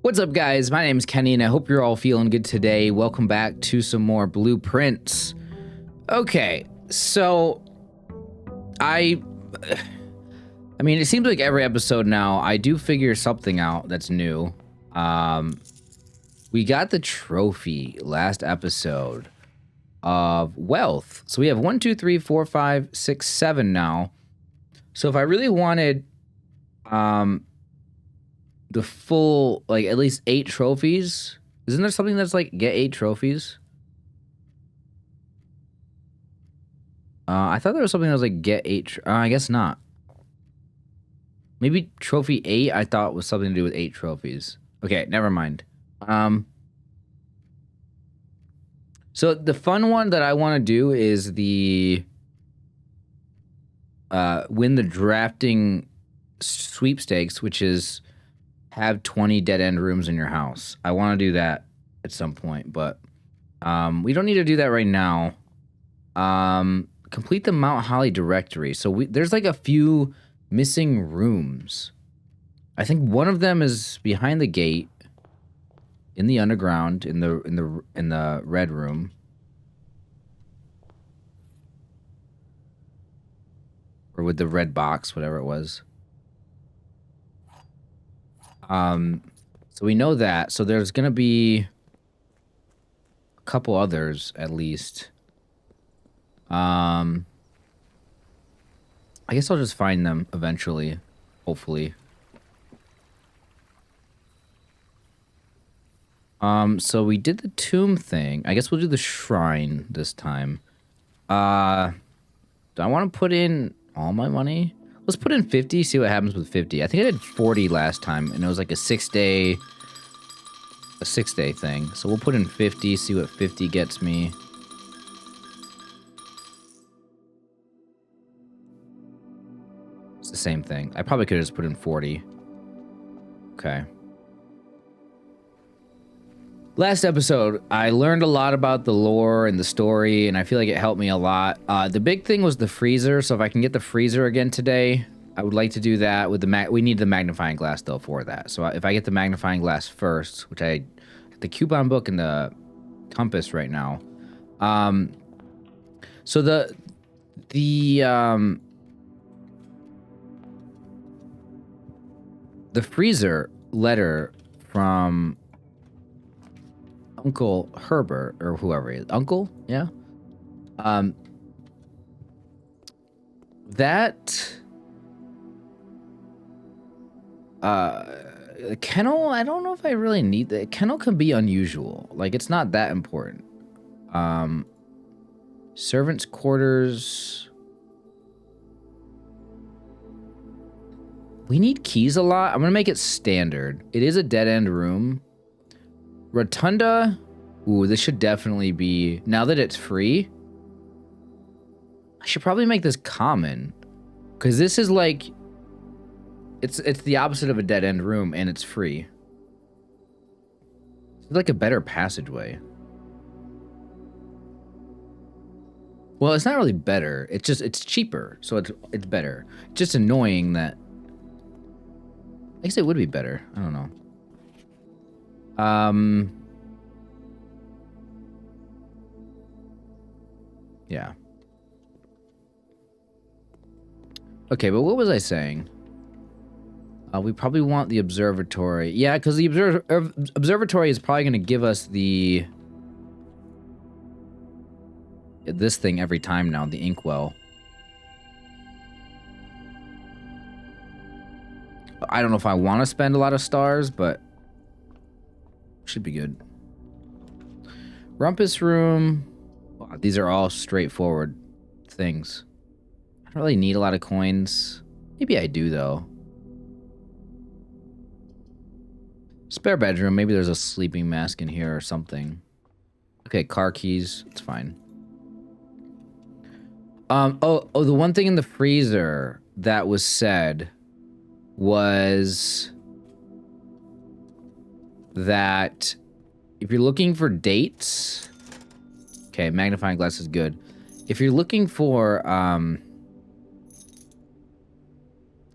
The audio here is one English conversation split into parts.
What's up, guys? My name is Kenny, and I hope you're all feeling good today. Welcome back to some more blueprints. Okay, so I mean, it seems like every episode now I do figure something out that's new. We got the trophy last episode of wealth, so we have 1, 2, 3, 4, 5, 6, 7 now. So if I really wanted, the full, like, at least 8 trophies. Isn't there something that's like get 8 trophies? I thought there was something that was like get 8. I guess not. Maybe trophy 8 I thought was something to do with 8 trophies. Okay, never mind. So the fun one that I want to do is the win the drafting sweepstakes, which is have 20 dead-end rooms in your house. I want to do that at some point, but we don't need to do that right now. Complete the Mount Holly directory. So there's like a few missing rooms. I think one of them is behind the gate in the underground in the red room. Or with the red box, whatever it was. So we know that. So there's gonna be a couple others at least. I guess I'll just find them eventually, hopefully. So we did the tomb thing. I guess we'll do the shrine this time. Do I want to put in all my money? Let's put in 50, see what happens with 50. I think I did 40 last time, and it was like a 6-day thing. So we'll put in 50, see what 50 gets me. It's the same thing. I probably could have just put in 40. Okay. Last episode, I learned a lot about the lore and the story, and I feel like it helped me a lot. The big thing was the freezer, so if I can get the freezer again today, I would like to do that with the we need the magnifying glass, though, for that. So if I get the magnifying glass first, which I have the coupon book and the compass right now. So the freezer letter from Uncle Herbert, or whoever he is. Uncle? Yeah? That... kennel, I don't know if I really need that. Kennel can be unusual. Like, it's not that important. Servants' quarters... We need keys a lot. I'm gonna make it standard. It is a dead-end room. Rotunda, ooh, this should definitely be, now that it's free, I should probably make this common, because this is like, it's the opposite of a dead-end room, and it's free. It's like a better passageway. Well, it's not really better, it's just, it's cheaper, so it's better. It's just annoying that, I guess it would be better, I don't know. Yeah. Okay, but what was I saying? We probably want the observatory. Yeah, because the observatory is probably going to give us this thing every time now, the inkwell. I don't know if I want to spend a lot of stars, but should be good. Rumpus room. Wow, these are all straightforward things. I don't really need a lot of coins. Maybe I do, though. Spare bedroom. Maybe there's a sleeping mask in here or something. Okay, car keys. It's fine. Oh, the one thing in the freezer that was said was that if you're looking for dates, okay, magnifying glass is good. If you're looking for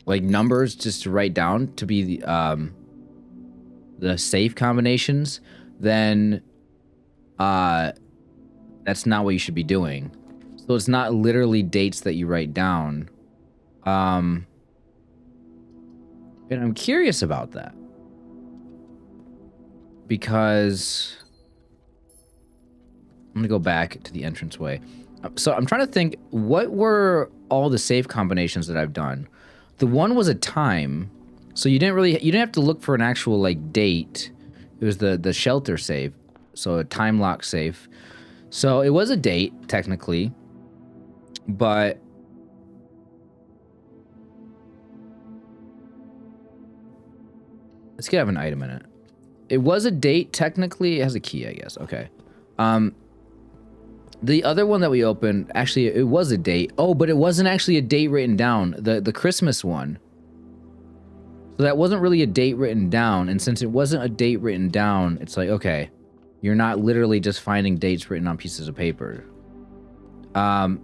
like numbers just to write down to be the safe combinations, then that's not what you should be doing. So it's not literally dates that you write down. And I'm curious about that. Because I'm gonna go back to the entranceway. So I'm trying to think, what were all the safe combinations that I've done? The one was a time, so you didn't have to look for an actual like date. It was the shelter save, so a time lock safe. So it was a date technically, but let's get have an item in it. It was a date technically. It has a key, I guess. Okay. The other one that we opened, actually, it was a date. Oh, but it wasn't actually a date written down. The Christmas one. So that wasn't really a date written down. And since it wasn't a date written down, it's like, okay, you're not literally just finding dates written on pieces of paper. Okay,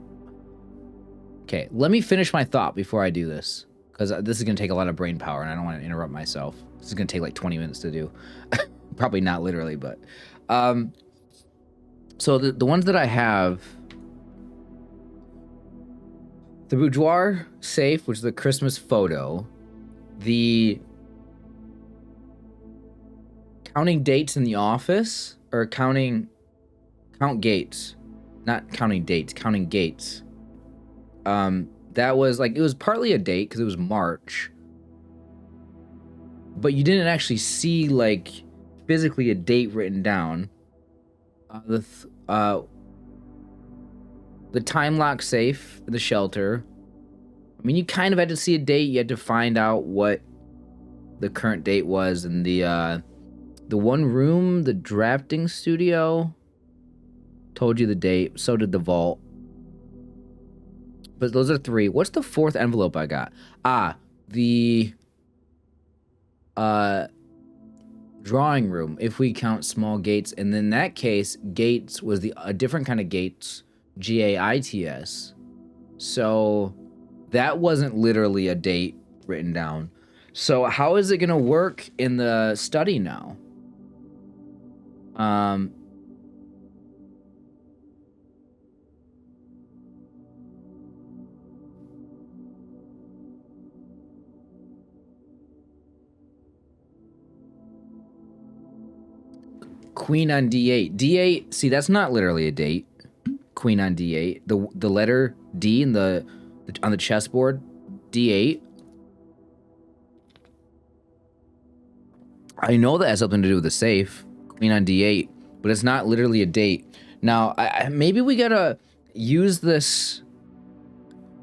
let me finish my thought before I do this. Because this is going to take a lot of brain power, and I don't want to interrupt myself. This is going to take like 20 minutes to do. Probably not literally, but... So the ones that I have, the boudoir safe, which is the Christmas photo, the counting dates in the office, or count gates, not counting dates, counting gates. That was like, it was partly a date because it was March, but you didn't actually see like physically a date written down. The time lock safe, the shelter. I mean, you kind of had to see a date. You had to find out what the current date was, and the one room, the drafting studio, told you the date. So did the vault. But those are 3. What's the 4th envelope I got? The drawing room, if we count small gates, and in that case, gates was a different kind of gates, GAITS. So that wasn't literally a date written down. So how is it gonna work in the study now? Queen on D8. D8, see, that's not literally a date. Queen on D8. The letter D in on the chessboard, D8. I know that has something to do with the safe. Queen on D8, but it's not literally a date. Now, maybe we gotta use this.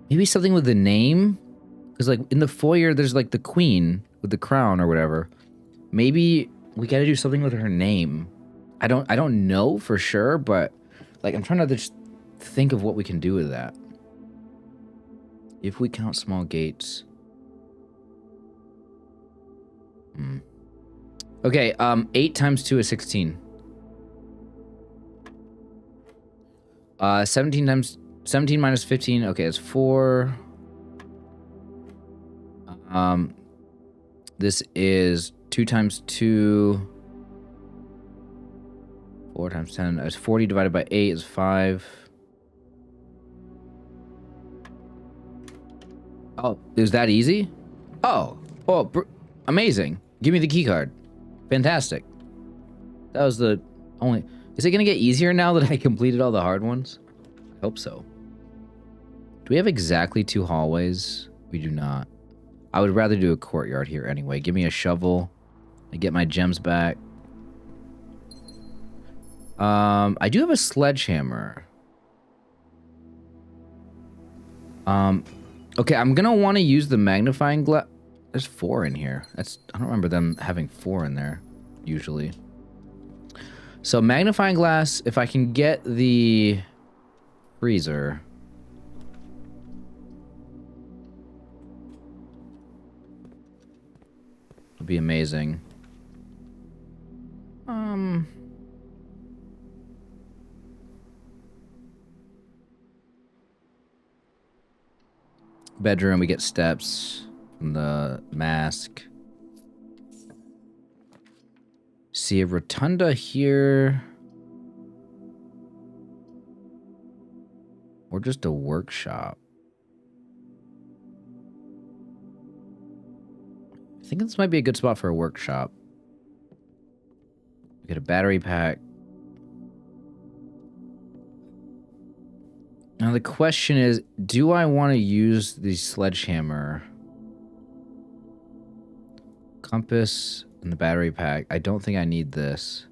Maybe something with the name, because like in the foyer, there's like the queen with the crown or whatever. Maybe we gotta do something with her name. I don't know for sure, but like I'm trying to just think of what we can do with that. If we count small gates. Okay, 8 times 2 is 16. 17 minus 15. Okay, it's 4. This is 2 times 2. 4 times 10. It's 40 divided by 8 is 5. Oh, is that easy? Oh, amazing. Give me the key card. Fantastic. That was the only... Is it going to get easier now that I completed all the hard ones? I hope so. Do we have exactly 2 hallways? We do not. I would rather do a courtyard here anyway. Give me a shovel. I get my gems back. I do have a sledgehammer. Okay, I'm gonna want to use the magnifying glass. There's 4 in here. I don't remember them having 4 in there, usually. So magnifying glass, if I can get the freezer. Would be amazing. Bedroom, we get steps from the mask. See a rotunda here. Or just a workshop. I think this might be a good spot for a workshop. We get a battery pack. Now the question is, do I want to use the sledgehammer? Compass and the battery pack. I don't think I need this.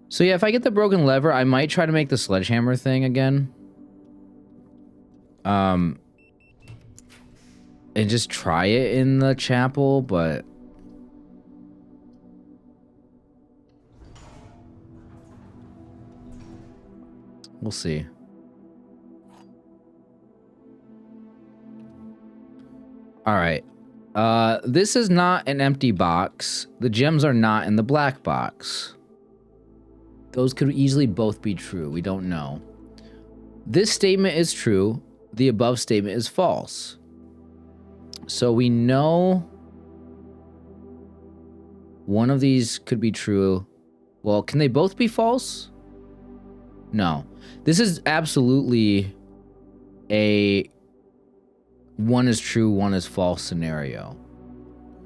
So yeah, if I get the broken lever, I might try to make the sledgehammer thing again. And just try it in the chapel, but we'll see. All right. This is not an empty box. The gems are not in the black box. Those could easily both be true. We don't know. This statement is true. The above statement is false. So we know one of these could be true. Well, can they both be false? No. This is absolutely a one is true, one is false scenario.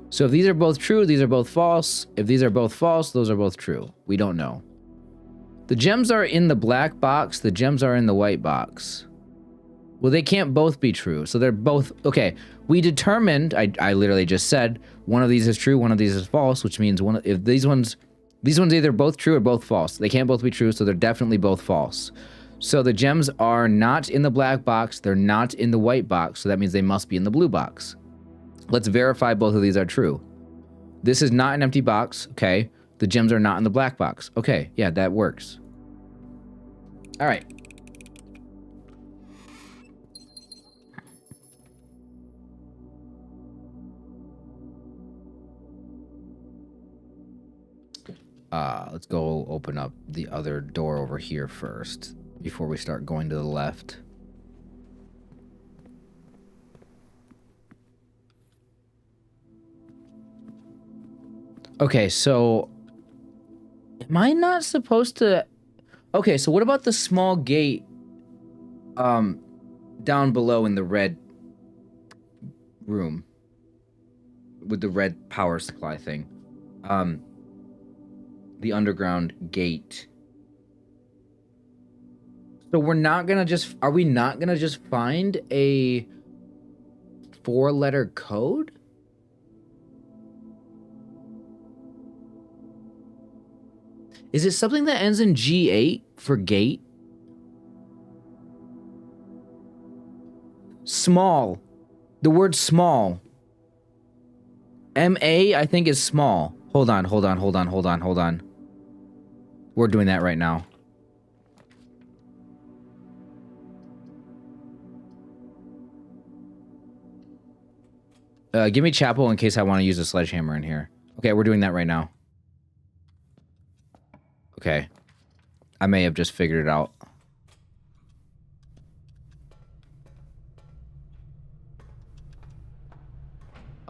So if these are both true, these are both false. If these are both false, those are both true. We don't know. The gems are in the black box. The gems are in the white box. Well, they can't both be true. So they're both... Okay, we determined... I literally just said one of these is true, one of these is false, which means if these ones either both true or both false. They can't both be true, so they're definitely both false. So the gems are not in the black box. They're not in the white box. So that means they must be in the blue box. Let's verify both of these are true. This is not an empty box. Okay. The gems are not in the black box. Okay. Yeah, that works. All right. Let's go open up the other door over here first before we start going to the left. Okay, so am I not supposed to... Okay, so what about the small gate down below in the red room with the red power supply thing? The underground gate. So we're not gonna just... Are we not gonna just find a 4-letter code? Is it something that ends in G8 for gate? Small. The word small. M-A, I think, is small. Hold on. We're doing that right now. Give me chapel in case I want to use a sledgehammer in here. Okay, we're doing that right now. Okay. I may have just figured it out.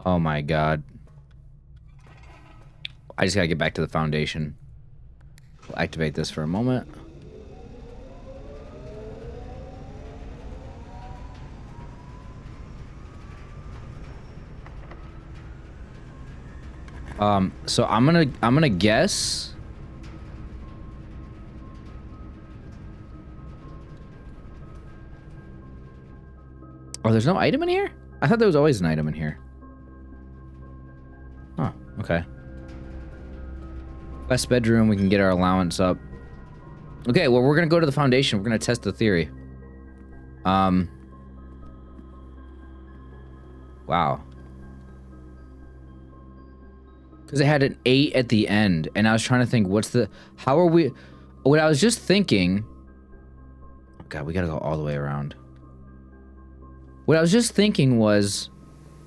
Oh my god. I just gotta get back to the foundation. We'll activate this for a moment. So I'm gonna guess. Oh, there's no item in here? I thought there was always an item in here. Oh, okay. West bedroom, we can get our allowance up. Okay, well, we're gonna go to the foundation. We're gonna test the theory. Wow. Because it had an 8 at the end, and I was trying to think, how are we... What I was just thinking... Oh god, we gotta go all the way around. What I was just thinking was...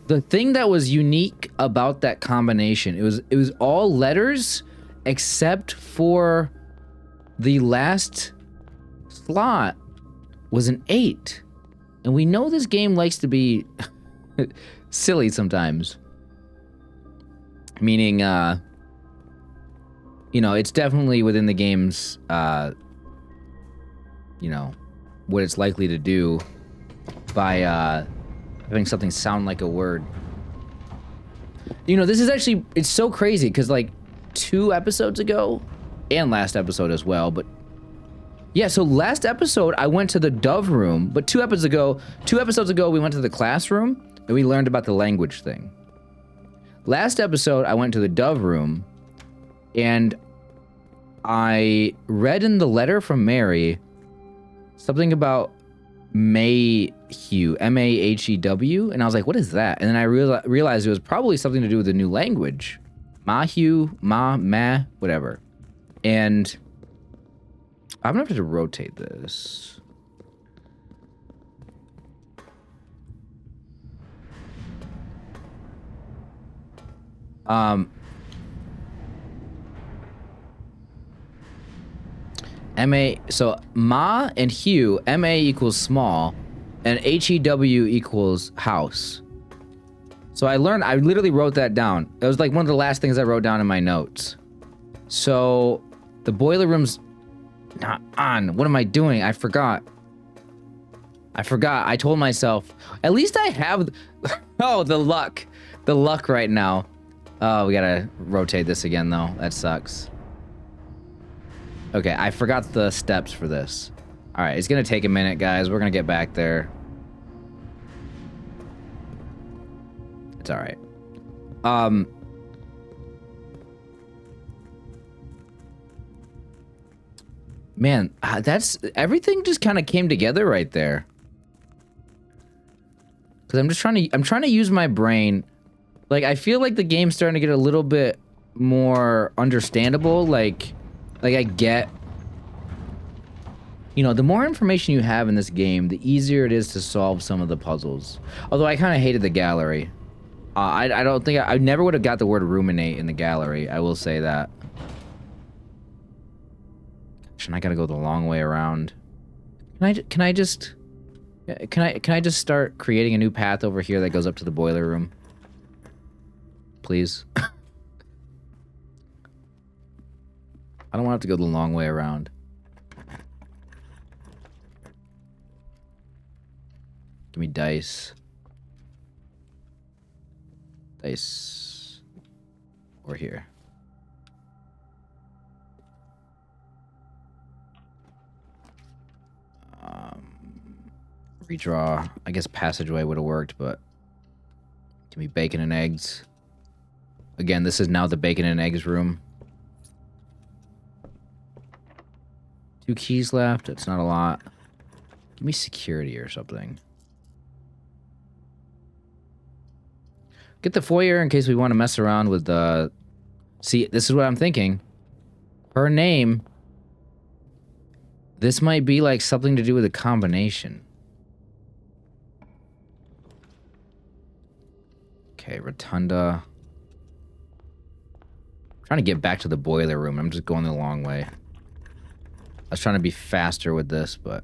The thing that was unique about that combination, it was all letters... except for the last slot was an 8. And we know this game likes to be silly sometimes. Meaning, you know, it's definitely within the game's, you know, what it's likely to do by having something sound like a word. You know, this is actually, it's so crazy because like 2 episodes ago, and last episode as well, but yeah, so last episode I went to the Dove room, but 2 episodes ago we went to the classroom and we learned about the language thing. Last episode I went to the Dove room and I read in the letter from Mary something about Mayhew, M-A-H-E-W, and I was like, what is that? And then I realized it was probably something to do with a new language. Mahew, ma, whatever. And I'm gonna have to rotate this. M-A, so ma and Hugh, M-A equals small, and H-E-W equals house. So I literally wrote that down. It was like one of the last things I wrote down in my notes. So the boiler room's not on. What am I doing? I forgot. I told myself, at least I have, oh, the luck right now. Oh, we gotta rotate this again though. That sucks. Okay, I forgot the steps for this. All right, it's gonna take a minute, guys. We're gonna get back there. It's all right. Man, that's everything just kind of came together right there. Cause I'm trying to use my brain. Like I feel like the game's starting to get a little bit more understandable. Like I get, you know, the more information you have in this game, the easier it is to solve some of the puzzles. Although I kind of hated the gallery. I don't think I never would have got the word ruminate in the gallery. I will say that. Gosh, and I gotta go the long way around. Can I just start creating a new path over here that goes up to the boiler room? Please. I don't want to have to go the long way around. Give me dice. Dice. Or here. Redraw. I guess passageway would have worked, but give me bacon and eggs. Again, this is now the bacon and eggs room. 2 keys left. That's not a lot. Give me security or something. Get the foyer in case we want to mess around with the... See, this is what I'm thinking. Her name... This might be like something to do with a combination. Okay, rotunda. I'm trying to get back to the boiler room. I'm just going the long way. I was trying to be faster with this, but...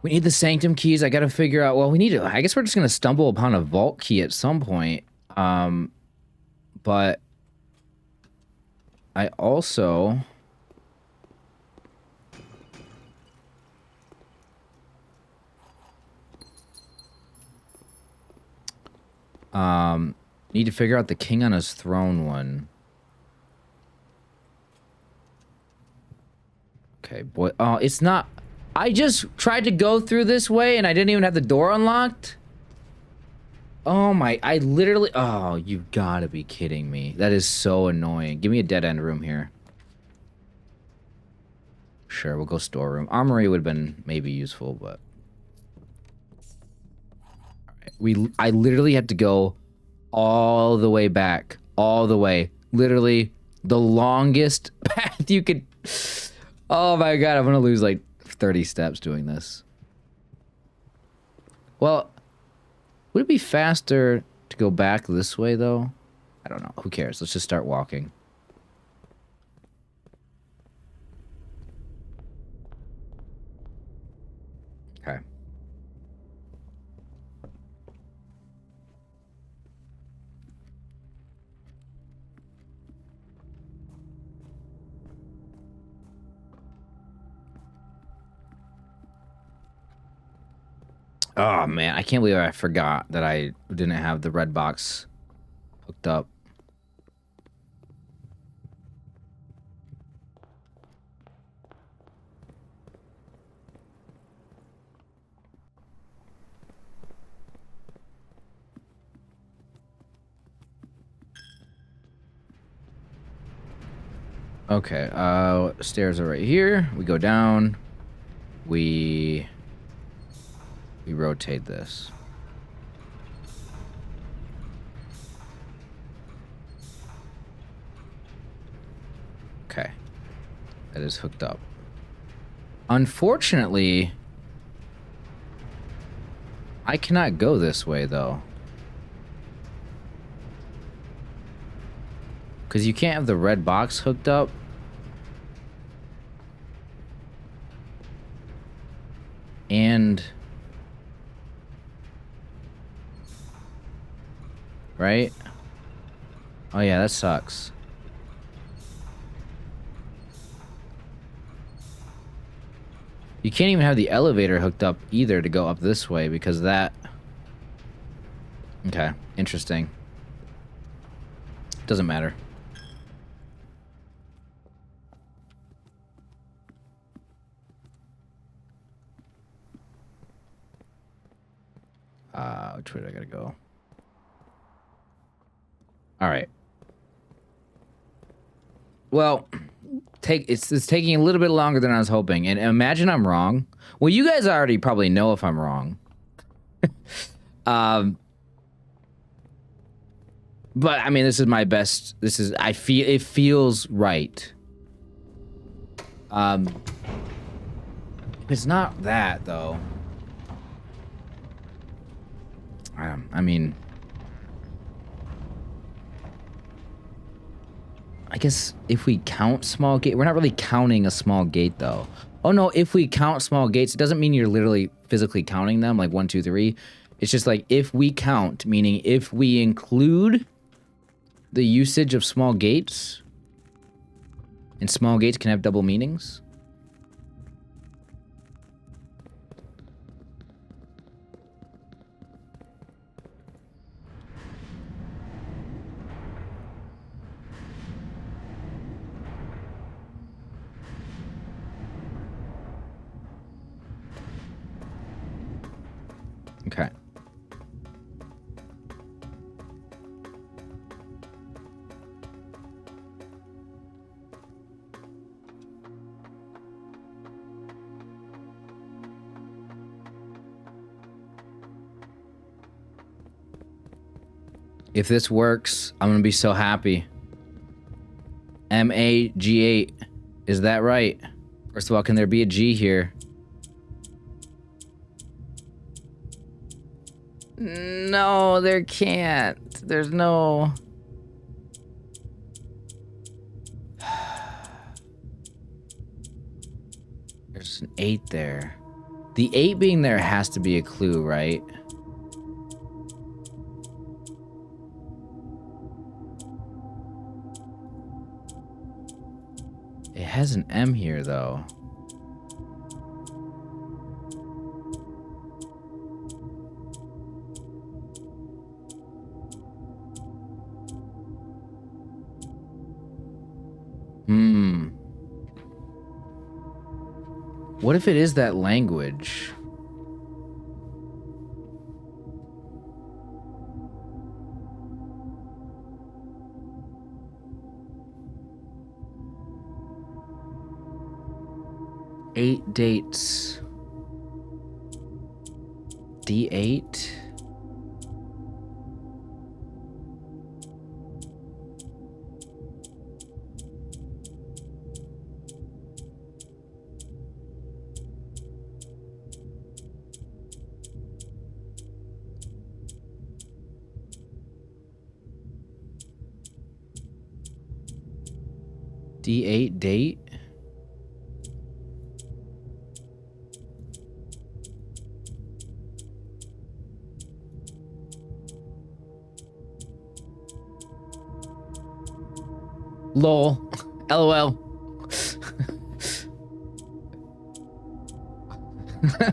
We need the sanctum keys. I gotta figure out, well, we need to, I guess we're just gonna stumble upon a vault key at some point. But I also... need to figure out the king on his throne one. Okay, boy, oh, it's not... I just tried to go through this way and I didn't even have the door unlocked. Oh my, I literally, oh, you gotta be kidding me. That is so annoying. Give me a dead end room here. Sure, we'll go storeroom. Armory would have been maybe useful, but. Alright, I literally had to go all the way back. All the way. Literally the longest path you could. Oh my god, I'm gonna lose like 30 steps doing this. Well, would it be faster to go back this way, though? I don't know. Who cares? Let's just start walking. Okay. Oh, man. I can't believe I forgot that I didn't have the red box hooked up. Okay, stairs are right here. We go down. We rotate this. Okay. That is hooked up. Unfortunately, I cannot go this way, though. Because you can't have the red box hooked up. And... right? Oh yeah, that sucks. You can't even have the elevator hooked up either to go up this way because that... Okay, interesting. Doesn't matter. Which way do I gotta go? All right. Well, it's taking a little bit longer than I was hoping. And imagine I'm wrong. Well, you guys already probably know if I'm wrong. But I mean, this is my best. It feels right. It's not that though. I mean, I guess if we count small gate, we're not really counting a small gate though. Oh no, if we count small gates, it doesn't mean you're literally physically counting them like 1, 2, 3. It's just like if we count, meaning if we include the usage of small gates, and small gates can have double meanings. Okay. If this works, I'm gonna be so happy. MAG8. Is that right? First of all, can there be a G here? No, there can't. There's no... There's an 8 there. The 8 being there has to be a clue, right? It has an M here, though. What if it is that language? Eight dates. D8? D8 date. Lol. LOL.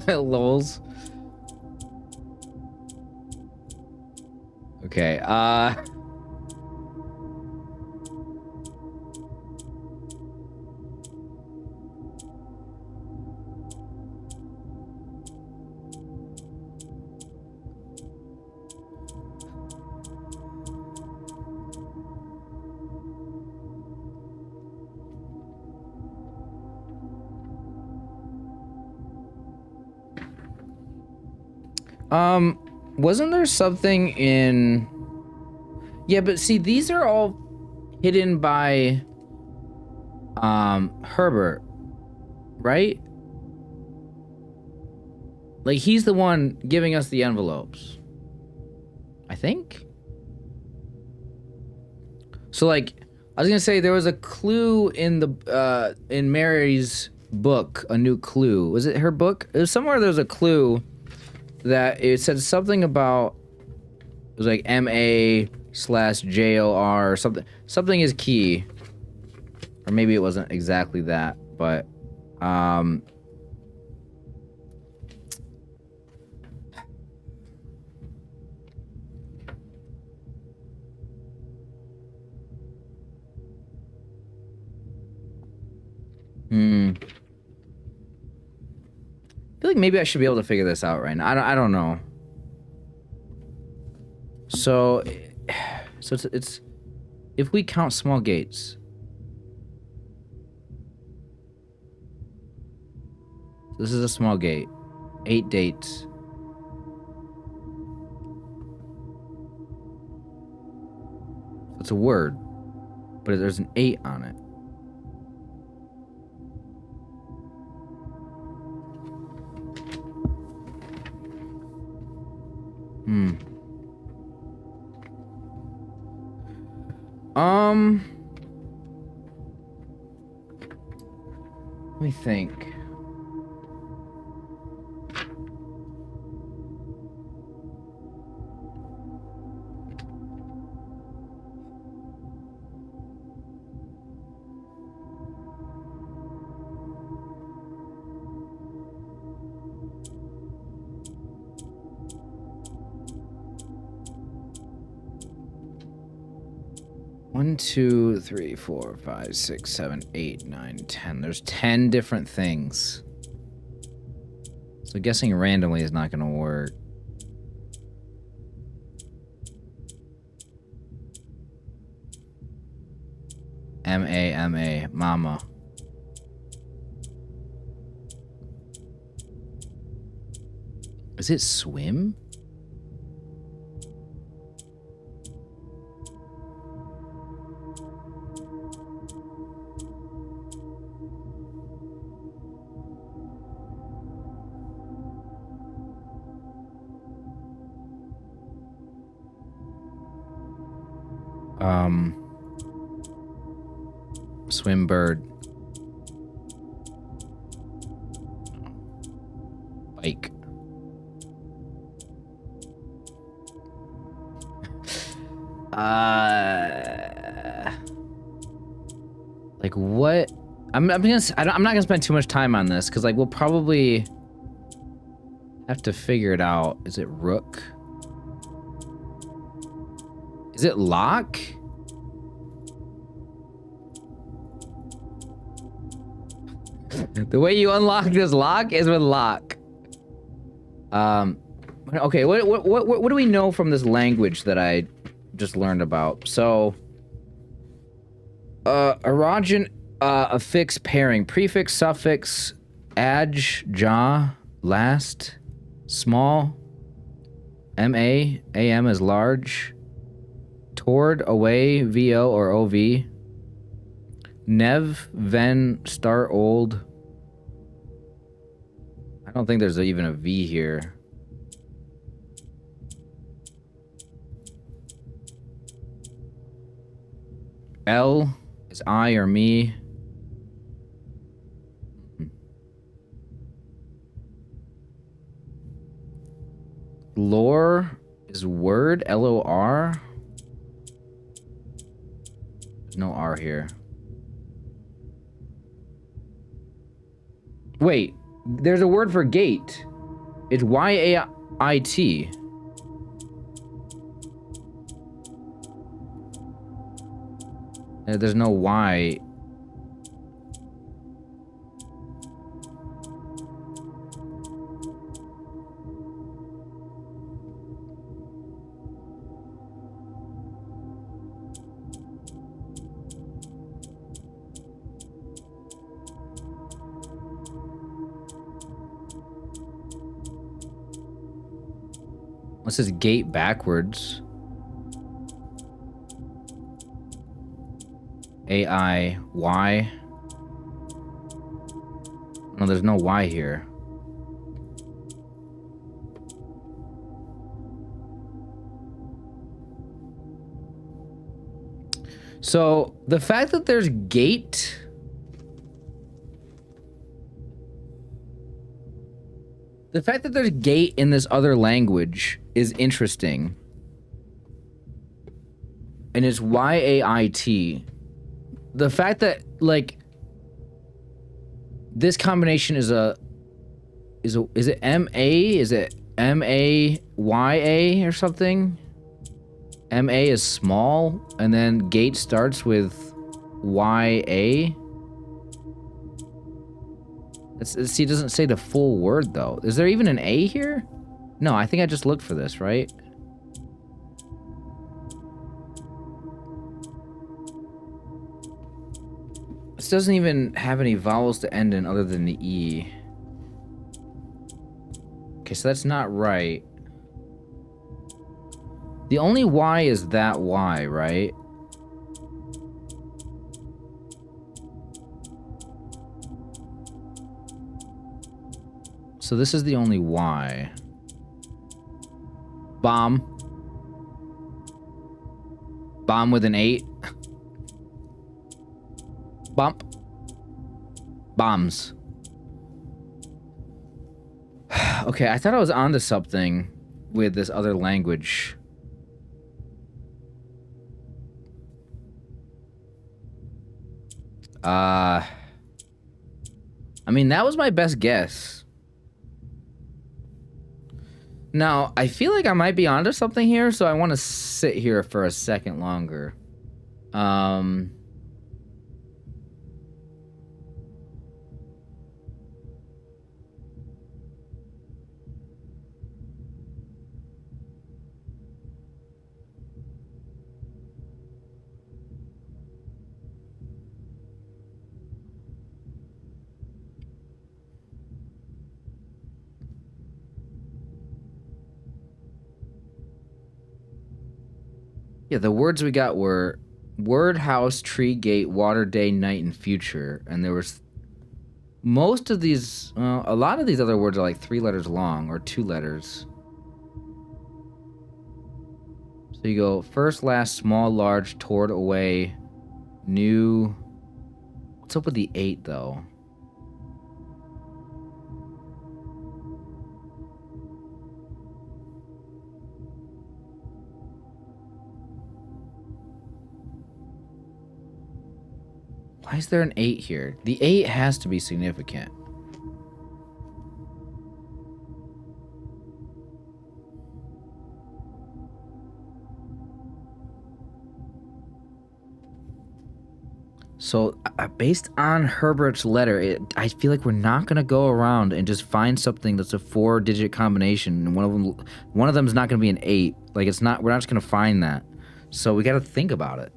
Lols. Okay, wasn't there something in... Yeah, but see, these are all hidden by, Herbert, right? Like, he's the one giving us the envelopes. I think? So, like, I was gonna say, there was a clue in the, in Mary's book, a new clue. Was it her book? It was somewhere there was a clue that it said something about, it was like MA/JOR or something. Something is key. Or maybe it wasn't exactly that, but, I feel like maybe I should be able to figure this out right now. I don't know. So it's if we count small gates. This is a small gate. 8 dates. It's a word, but there's an 8 on it. Let me think. One, two, three, four, five, six, 7, 8, 9, 10. There's 10 different things. So guessing randomly is not gonna work. M-A, mama. Is it swim? Swim bird. Bike. Like what? I'm not gonna spend too much time on this because like we'll probably have to figure it out. Is it rook? Is it lock? The way you unlock this lock is with lock. Okay, what do we know from this language that I just learned about? So, erogen, affix pairing, prefix, suffix, adj, ja, last, small, ma, am is large, toward, away, vo or ov, nev, ven, start, old. I don't think there's even a V here. L is I or me. Lore is word, L-O-R. There's no R here. Wait, there's a word for gate. It's Y-A-I-T. There's no Y. This is gate backwards. A-I-Y. No, there's no Y here. So the fact that there's gate. The fact that there's gate in this other language is interesting. And it's Y-A-I-T. The fact that, like, this combination is it M-A? Is it M-A-Y-A or something? M-A is small, and then gate starts with Y-A. See, it doesn't say the full word, though. Is there even an A here? No, I think I just looked for this, right? This doesn't even have any vowels to end in other than the E. Okay, so that's not right. The only Y is that Y, right? So this is the only Y. Bomb. Bomb with an 8. Bump. Bombs. Okay, I thought I was onto something with this other language. I mean, that was my best guess. Now, I feel like I might be onto something here, so I want to sit here for a second longer. Yeah, the words we got were word, house, tree, gate, water, day, night, and future. And there was most of these, a lot of these other words are like 3 letters long or 2 letters. So you go first, last, small, large, toward, away, new. What's up with the 8 though? Why is there an 8 here? The 8 has to be significant. So, based on Herbert's letter, I feel like we're not gonna go around and just find something that's a 4-digit combination, and one of them is not gonna be an 8. Like, it's not. We're not just gonna find that. So we gotta think about it.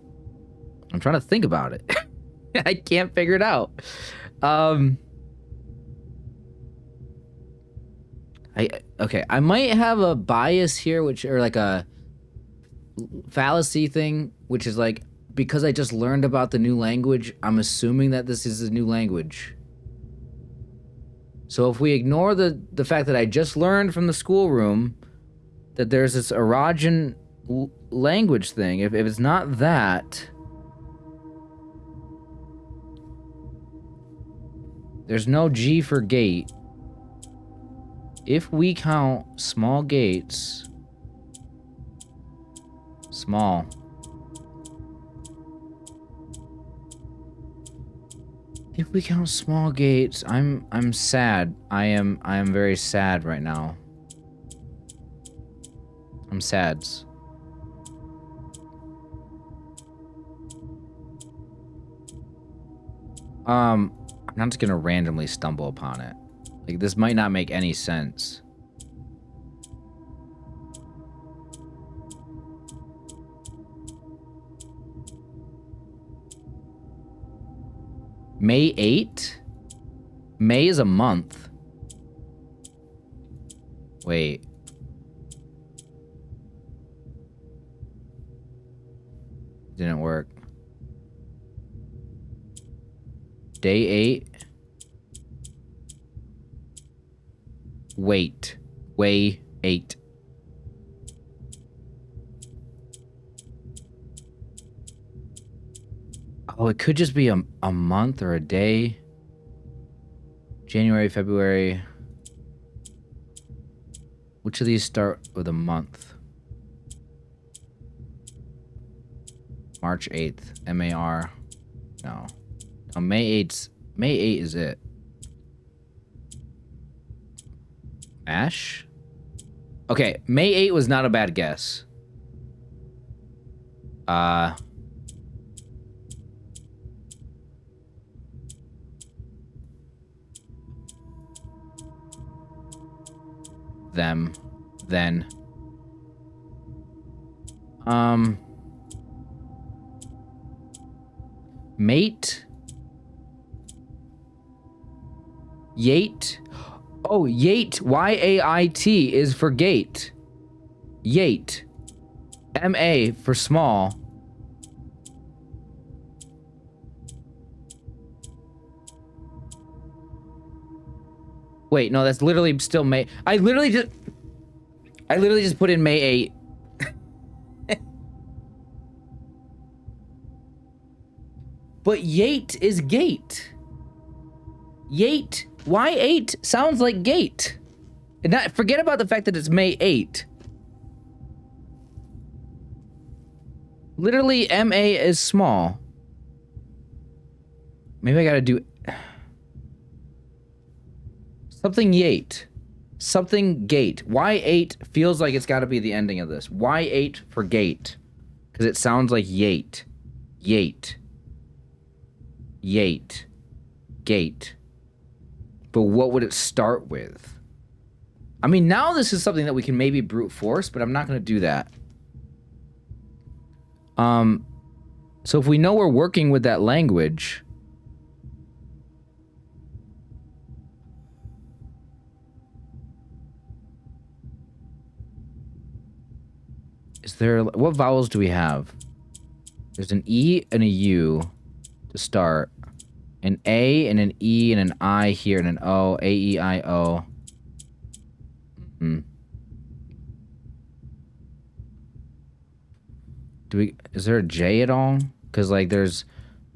I'm trying to think about it. I can't figure it out. Okay, I might have a bias here, or like a fallacy thing, which is like, because I just learned about the new language, I'm assuming that this is a new language. So if we ignore the fact that I just learned from the schoolroom that there's this Arajan language thing, if it's not that, there's no G for gate. If we count small gates, small. If we count small gates, I'm sad. I am very sad right now. I'm sads. I'm not just gonna randomly stumble upon it. Like, this might not make any sense. May 8? May is a month. Wait. Didn't work. Day 8. Wait. Way 8. Oh, it could just be a month or a day. January, February. Which of these start with a month? March 8th. M-A-R. No. No, May 8th is it. Ash? Okay, May 8 was not a bad guess. Them. Then. Mate? Yate? Oh, Yate. Y-A-I-T is for gate. Yate. M-A for small. Wait, no, that's literally still May. I literally just put in May 8. But Yate is gate. Yate. Y8 sounds like gate. And not, forget about the fact that it's May 8. Literally, M-A is small. Maybe I gotta do... something Yate. Something gate. Y8 feels like it's gotta be the ending of this. Y8 for gate. Because it sounds like Yate. Yate. Yate. Gate. But what would it start with? I mean, now this is something that we can maybe brute force, but I'm not going to do that. So if we know we're working with that language... Is there... what vowels do we have? There's an E and a U to start. An A and an E and an I here and an O. A, E, I, O. Is there a J at all? Because, like, there's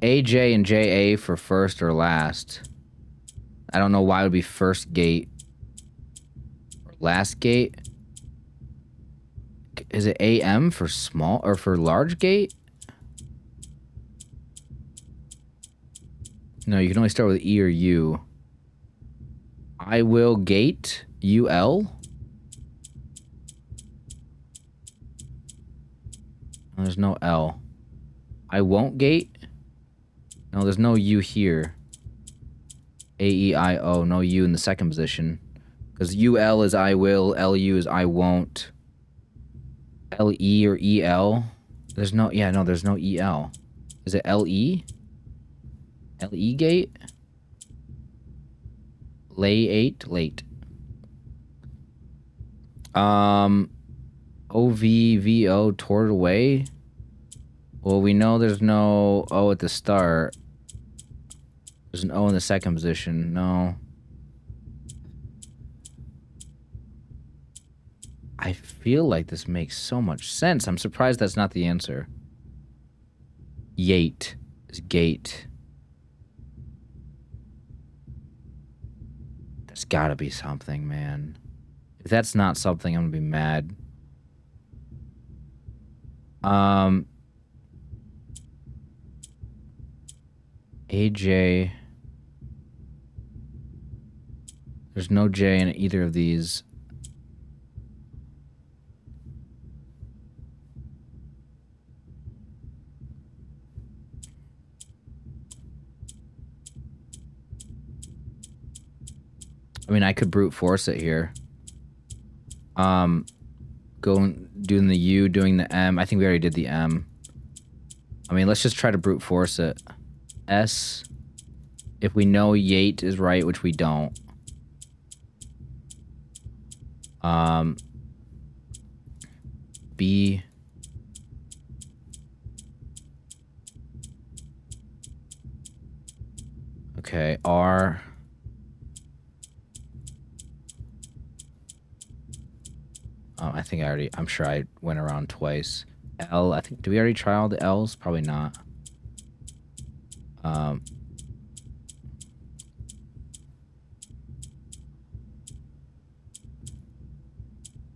AJ and JA for first or last. I don't know why it would be first gate. Or last gate. Is it AM for small or for large gate? No, you can only start with E or U. I will gate. UL? No, there's no L. I won't gate? No, there's no U here. A-E-I-O. No U in the second position. Because UL is I will. LU is I won't. LE or EL? There's no... yeah, no, there's no EL. Is it LE? LE gate? Lay 8? Late. OVVO toward away? Well, we know there's no O at the start. There's an O in the second position. No. I feel like this makes so much sense. I'm surprised that's not the answer. Yate is gate. There's gotta be something, man. If that's not something, I'm gonna be mad. AJ. There's no J in either of these. I mean, I could brute force it here. Going doing the U, doing the M. I think we already did the M. I mean, let's just try to brute force it. S. If we know Yate is right, which we don't. B. Okay, R. I think I'm sure I went around twice. L, I think, did we already try all the L's? Probably not. I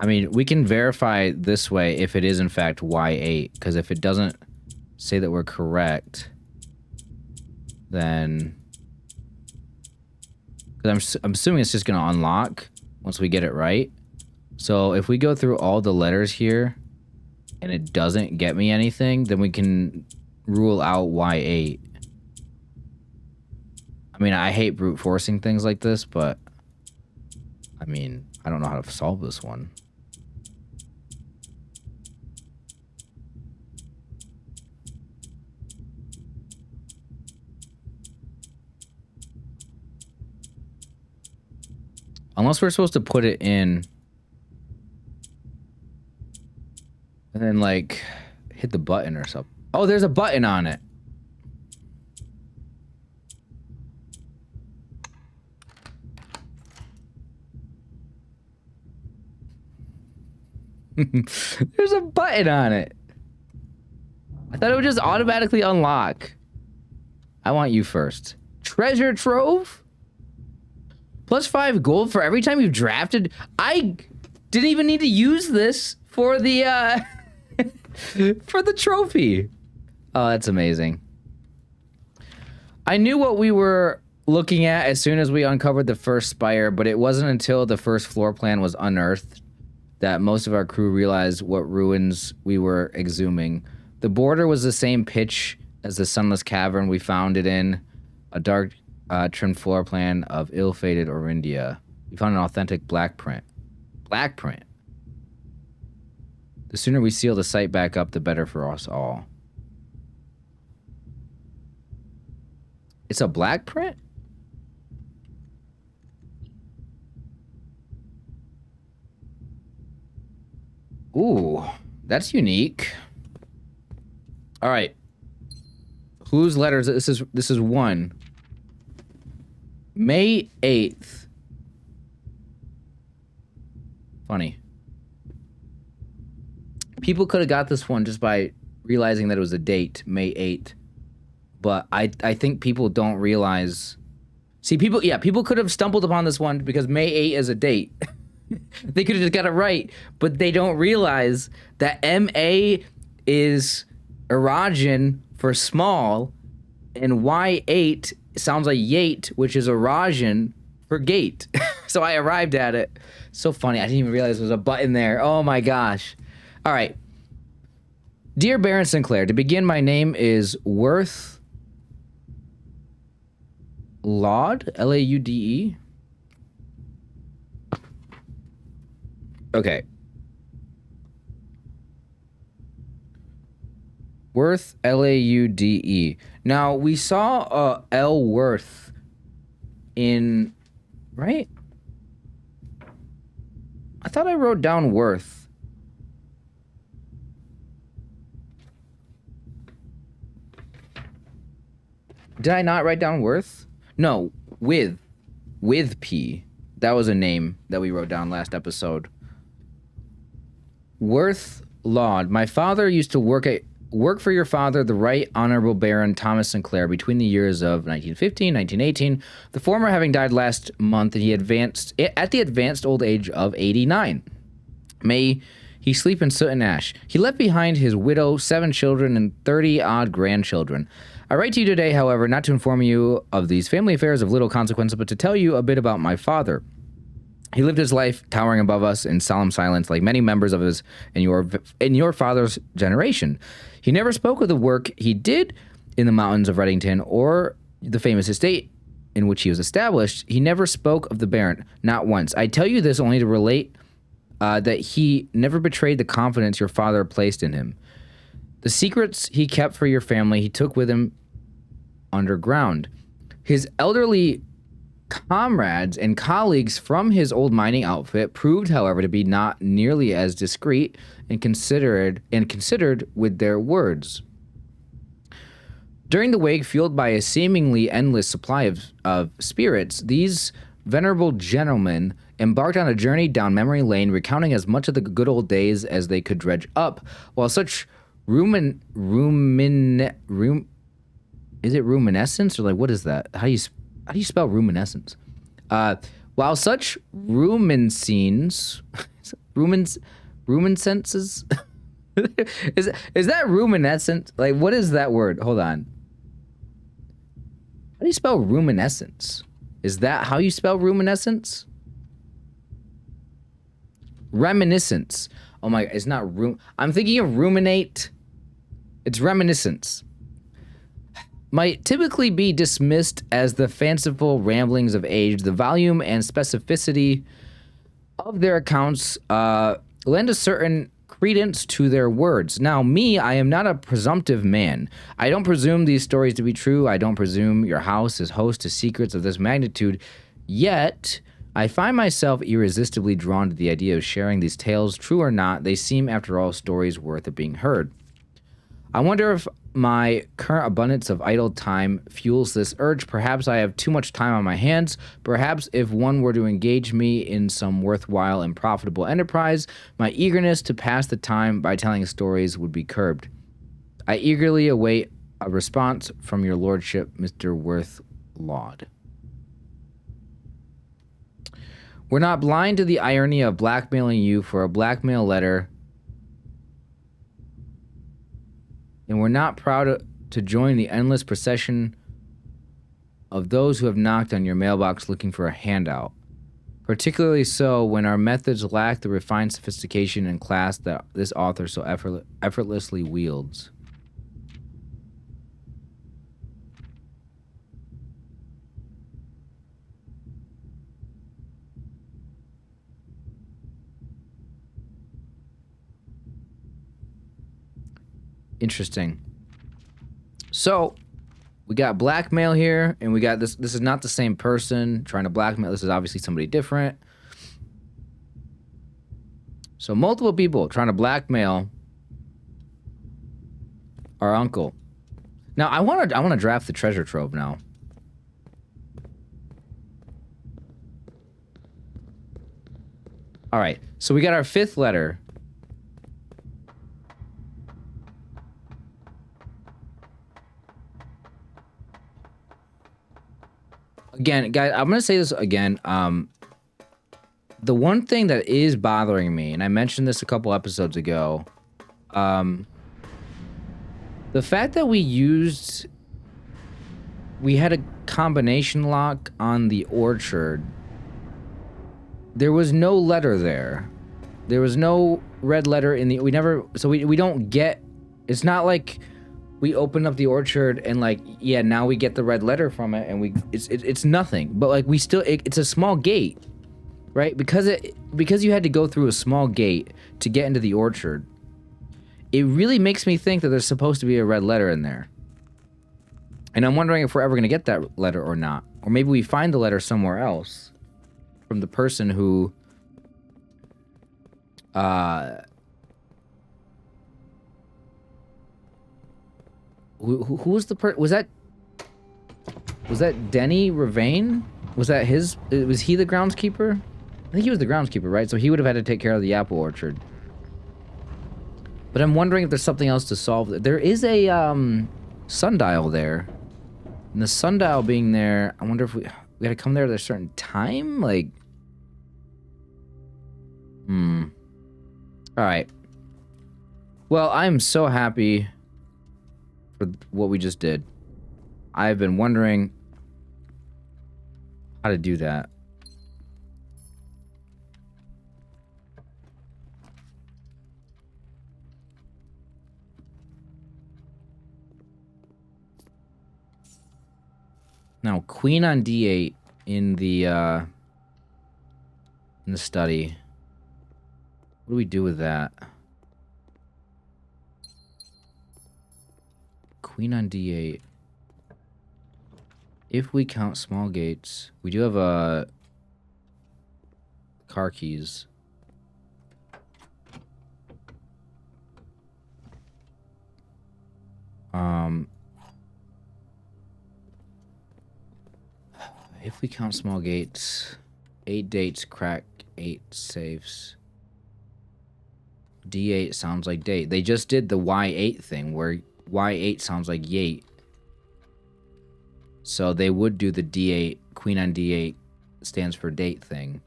mean, we can verify this way if it is in fact Y8, because if it doesn't say that we're correct, then... Because I'm assuming it's just going to unlock once we get it right. So if we go through all the letters here and it doesn't get me anything, then we can rule out Y8. I mean, I hate brute forcing things like this, but I mean, I don't know how to solve this one. Unless we're supposed to put it in and then like hit the button or something. Oh, there's a button on it. There's a button on it. I thought it would just automatically unlock. I want you first. Treasure trove? +5 gold for every time you've drafted. I didn't even need to use this for the for the trophy. Oh, that's amazing. I knew what we were looking at as soon as we uncovered the first spire, but it wasn't until the first floor plan was unearthed that most of our crew realized what ruins we were exhuming. The border was the same pitch as the sunless cavern we found it in, a dark trimmed floor plan of ill-fated Orindia. We found an authentic black print. Black print. The sooner we seal the site back up, the better for us all. It's a black print? Ooh, that's unique. All right. Whose letters? This is one. May 8th. Funny. People could have got this one just by realizing that it was a date, May 8th. But I think people don't realize. See, people could have stumbled upon this one because May 8 is a date. They could have just got it right, but they don't realize that MA is Arajan for small, and Y8 sounds like Yate, which is Arajan for gate. So I arrived at it. So funny. I didn't even realize there was a button there. Oh my gosh. All right. Dear Baron Sinclair, to begin, my name is Worth Laude, Laude. Okay. Worth, Laude. Now, we saw L Worth in... Right? I thought I wrote down Worth. Did I not write down Worth? No, with P. That was a name that we wrote down last episode. Worth Laude. My father used to work at work for your father, the Right Honorable Baron Thomas Sinclair, between the years of 1915 and 1918, the former having died last month, and he advanced at the advanced old age of 89. May he sleep in soot and ash. He left behind his widow, 7 children, and 30-odd grandchildren. I write to you today, however, not to inform you of these family affairs of little consequence, but to tell you a bit about my father. He lived his life towering above us in solemn silence, like many members of his and your father's generation. He never spoke of the work he did in the mountains of Reddington or the famous estate in which he was established. He never spoke of the Baron, not once. I tell you this only to relate that he never betrayed the confidence your father placed in him. The secrets he kept for your family he took with him underground. His elderly comrades and colleagues from his old mining outfit proved, however, to be not nearly as discreet and considered with their words. During the wake, fueled by a seemingly endless supply of spirits, these venerable gentlemen embarked on a journey down memory lane, recounting as much of the good old days as they could dredge up, while such is it ruminescence, or like, what is that? How do you spell ruminescence? While such ruminescences is that ruminescent? Like, what is that word? Hold on. How do you spell ruminescence? Is that how you spell ruminescence? Reminiscence. Oh my, it's not I'm thinking of ruminate. It's reminiscence. Might typically be dismissed as the fanciful ramblings of age. The volume and specificity of their accounts lend a certain credence to their words. Now, me, I am not a presumptive man. I don't presume these stories to be true. I don't presume your house is host to secrets of this magnitude. Yet, I find myself irresistibly drawn to the idea of sharing these tales. True or not, they seem, after all, stories worth of being heard. I wonder if my current abundance of idle time fuels this urge. Perhaps I have too much time on my hands. Perhaps if one were to engage me in some worthwhile and profitable enterprise, my eagerness to pass the time by telling stories would be curbed. I eagerly await a response from your lordship, Mr. Worthlaud. We're not blind to the irony of blackmailing you for a blackmail letter, and we're not proud to join the endless procession of those who have knocked on your mailbox looking for a handout. Particularly so when our methods lack the refined sophistication and class that this author so effortlessly wields. Interesting. So, we got blackmail here, and we got this. This is not the same person trying to blackmail. This is obviously somebody different. So, multiple people trying to blackmail our uncle. Now, I want to draft the treasure trove now. All right. So, we got our 5th letter. Again, guys, I'm going to say this again. The one thing that is bothering me, and I mentioned this a couple episodes ago, the fact that we had a combination lock on the orchard. There was no letter there. There was no red letter in the, we don't get, it's not like we open up the orchard and like, yeah, now we get the red letter from it and it's nothing. But like we still, it's a small gate, right? Because you had to go through a small gate to get into the orchard. It really makes me think that there's supposed to be a red letter in there. And I'm wondering if we're ever going to get that letter or not. Or maybe we find the letter somewhere else from the person who who was the was that Denny Ravane? Was that his? Was he the groundskeeper? I think he was the groundskeeper, right? So he would have had to take care of the apple orchard. But I'm wondering if there's something else to solve. There is a sundial there. And the sundial being there, I wonder if we gotta come there at a certain time? Like... Alright. Well, I'm so happy for what we just did. I've been wondering how to do that. Now, queen on d8 in the study. What do we do with that? Queen on d8. If we count small gates, we do have car keys. If we count small gates, 8 dates crack 8 safes. D8 sounds like date. They just did the Y8 thing where Y8 sounds like yate. So they would do the D8, queen on D8 stands for date thing.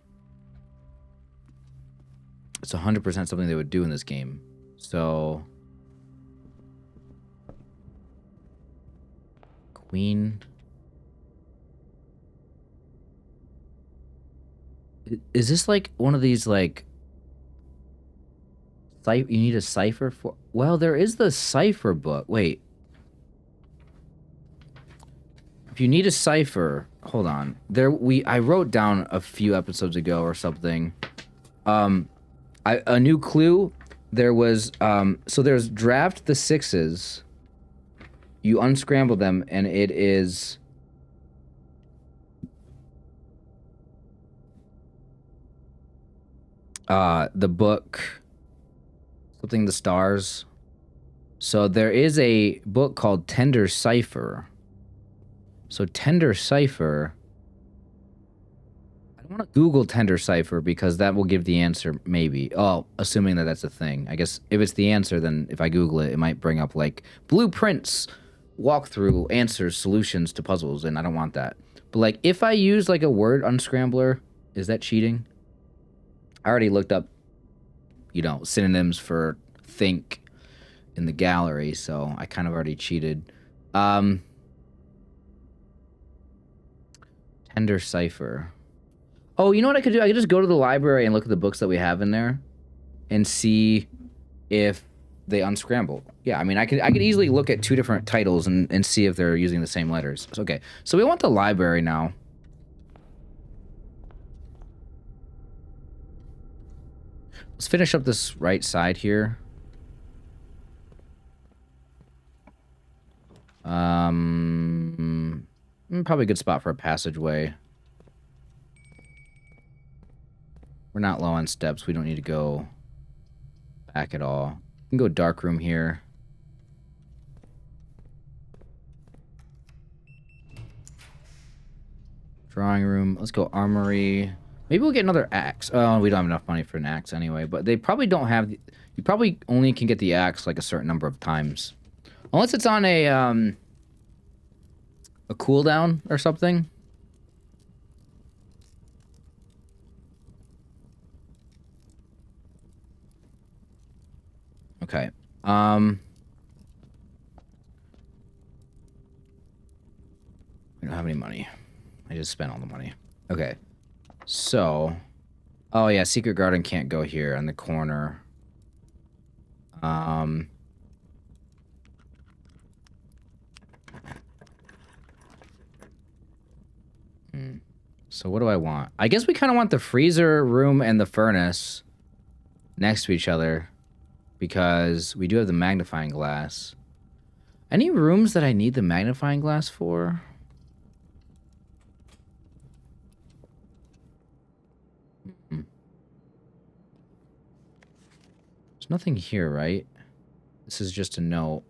It's 100% something they would do in this game. So queen. Is this like one of these like you need a cipher for? Well, there is the cipher book. Wait. If you need a cipher, hold on. I wrote down a few episodes ago or something. A new clue. There was so there's draft the 6s. You unscramble them and it is the book something the stars. So there is a book called Tender Cipher. So Tender Cipher, I don't want to Google Tender Cipher because that will give the answer maybe. Oh, assuming that that's a thing. I guess if it's the answer, then if I Google it, it might bring up like blueprints, walkthrough, answers, solutions to puzzles, and I don't want that. But like if I use like a word unscrambler, is that cheating? I already looked up, you know, synonyms for think in the gallery, so I kind of already cheated. Tender Cipher. Oh, you know what I could do? I could just go to the library and look at the books that we have in there and see if they unscramble. Yeah, I mean, I could easily look at 2 different titles and see if they're using the same letters. Okay, so we want the library now. Let's finish up this right side here. Probably a good spot for a passageway. We're not low on steps. We don't need to go back at all. We can go dark room here. Drawing room. Let's go armory. Maybe we'll get another axe. Oh, we don't have enough money for an axe anyway. But they probably don't have... You probably only can get the axe like a certain number of times. Unless it's on a cooldown or something. Okay. We don't have any money. I just spent all the money. Okay. So, oh yeah, Secret Garden can't go here on the corner. So what do I want? I guess we kind of want the freezer room and the furnace next to each other because we do have the magnifying glass. Any rooms that I need the magnifying glass for? There's nothing here, right? This is just a note.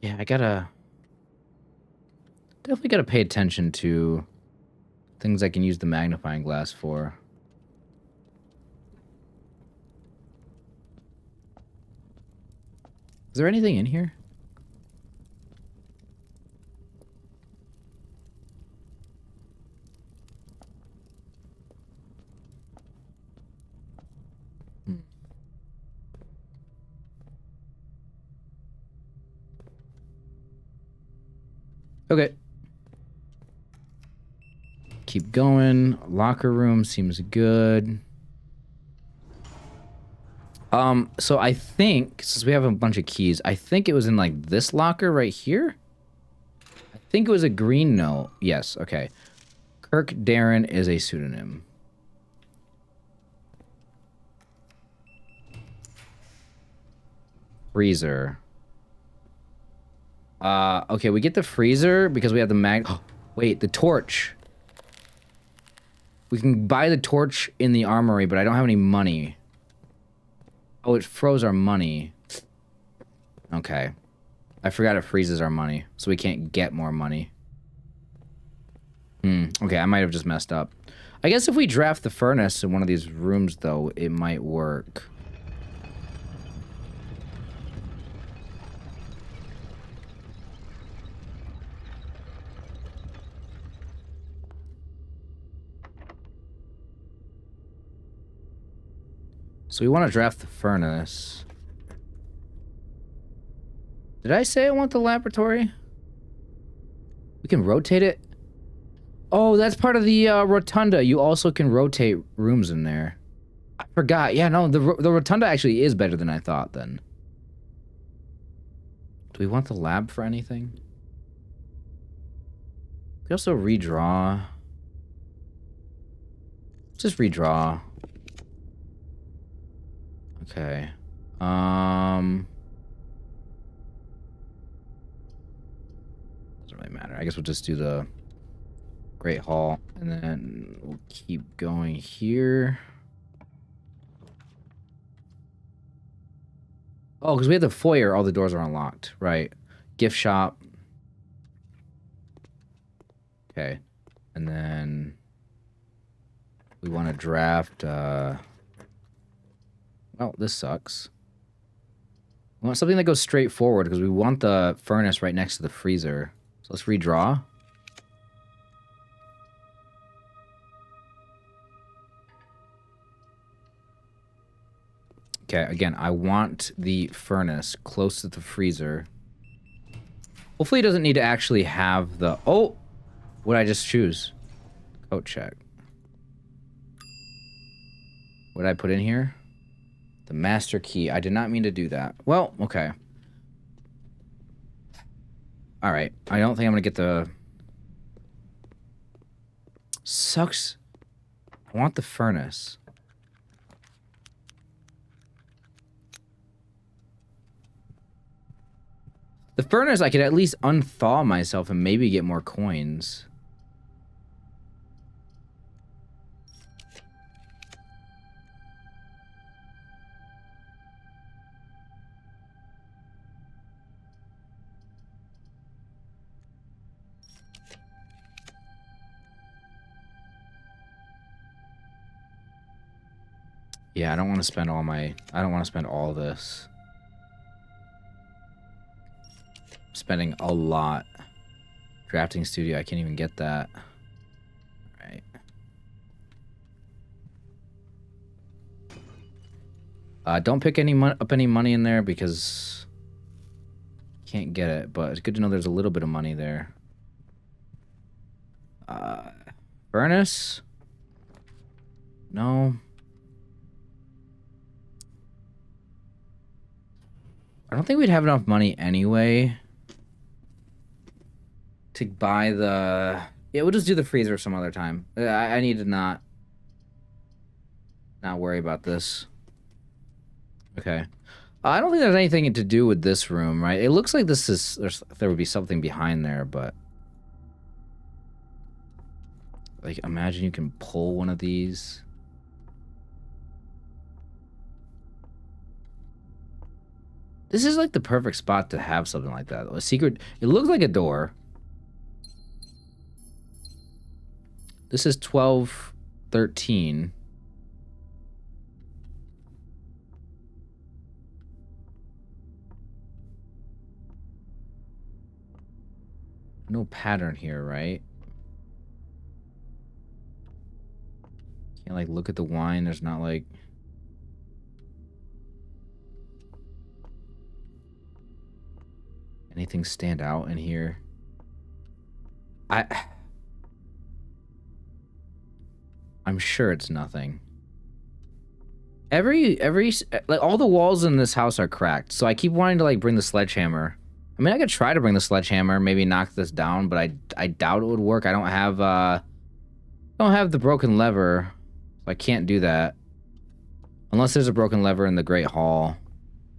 Yeah, definitely gotta pay attention to things I can use the magnifying glass for. Is there anything in here? Okay. Keep going. Locker room seems good. So I think, since we have a bunch of keys, I think it was in, like, this locker right here? I think it was a green note. Yes, okay. Kirk Darren is a pseudonym. Freezer. Okay, we get the freezer because we have the wait, the torch. We can buy the torch in the armory, but I don't have any money. Oh, it froze our money. Okay. I forgot it freezes our money, so we can't get more money. Okay, I might have just messed up. I guess if we draft the furnace in one of these rooms, though, it might work. So we want to draft the furnace. Did I say I want the laboratory? We can rotate it? Oh, that's part of the rotunda. You also can rotate rooms in there. I forgot. Yeah, no, the rotunda actually is better than I thought then. Do we want the lab for anything? We also redraw. Just redraw. Okay. Doesn't really matter. I guess we'll just do the Great Hall, and then we'll keep going here. Oh, because we have the foyer, all the doors are unlocked, right? Gift shop. Okay. And then we want to draft, well, this sucks. We want something that goes straight forward because we want the furnace right next to the freezer. So let's redraw. Okay, again, I want the furnace close to the freezer. Hopefully it doesn't need to actually have the... Oh! What did I just choose? Code check. What did I put in here? The master key. I did not mean to do that. Well, okay. Alright. I don't think I'm gonna get the... Sucks. I want the furnace. The furnace, I could at least unthaw myself and maybe get more coins. Yeah, I don't want to spend all my... I don't want to spend all this. I'm spending a lot. Drafting studio, I can't even get that. Alright. Don't pick up any money in there because... Can't get it, but it's good to know there's a little bit of money there. Furnace? No. I don't think we'd have enough money anyway to buy the... Yeah, we'll just do the freezer some other time. I need to not worry about this. Okay. I don't think there's anything to do with this room, right? It looks like this is... there would be something behind there, but... Like, imagine you can pull one of these. This is like the perfect spot to have something like that. A secret... It looks like a door. This is 1213. No pattern here, right? Can't like look at the wine. There's not like anything stand out in here. I'm sure it's nothing. Like all the walls in this house are cracked, so I keep wanting to like bring the sledgehammer. I mean, I could try to bring the sledgehammer, maybe knock this down, but I doubt it would work. I don't have the broken lever, so I can't do that. Unless there's a broken lever in the Great Hall.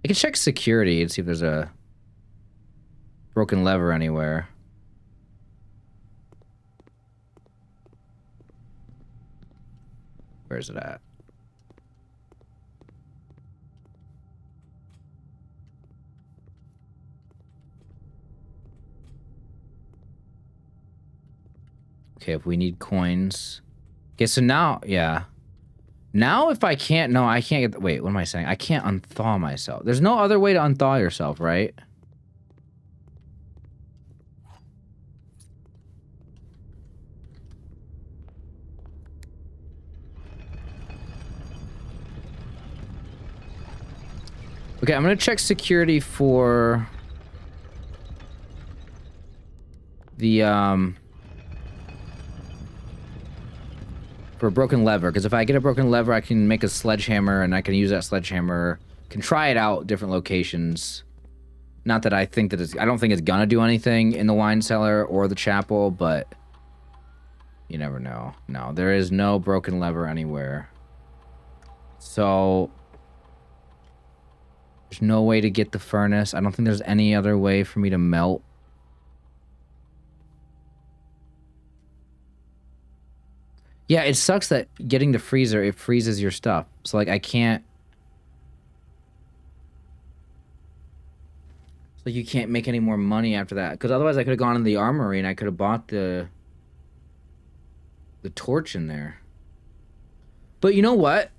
I can check security and see if there's a broken lever anywhere. Where's it at? Okay, if we need coins. Okay, so now, yeah. Now if I can't, no, I can't get, wait, what am I saying? I can't unthaw myself. There's no other way to unthaw yourself, right? Okay, I'm gonna check security for the, for a broken lever, because if I get a broken lever, I can make a sledgehammer, and I can use that sledgehammer, can try it out different locations. Not that I think that it's, I don't think it's gonna do anything in the wine cellar or the chapel, but you never know. No, there is no broken lever anywhere. So there's no way to get the furnace. I don't think there's any other way for me to melt. Yeah, it sucks that getting the freezer, it freezes your stuff. So, like, I can't... So you can't make any more money after that. Because otherwise I could have gone in the armory and I could have bought the torch in there. But you know what?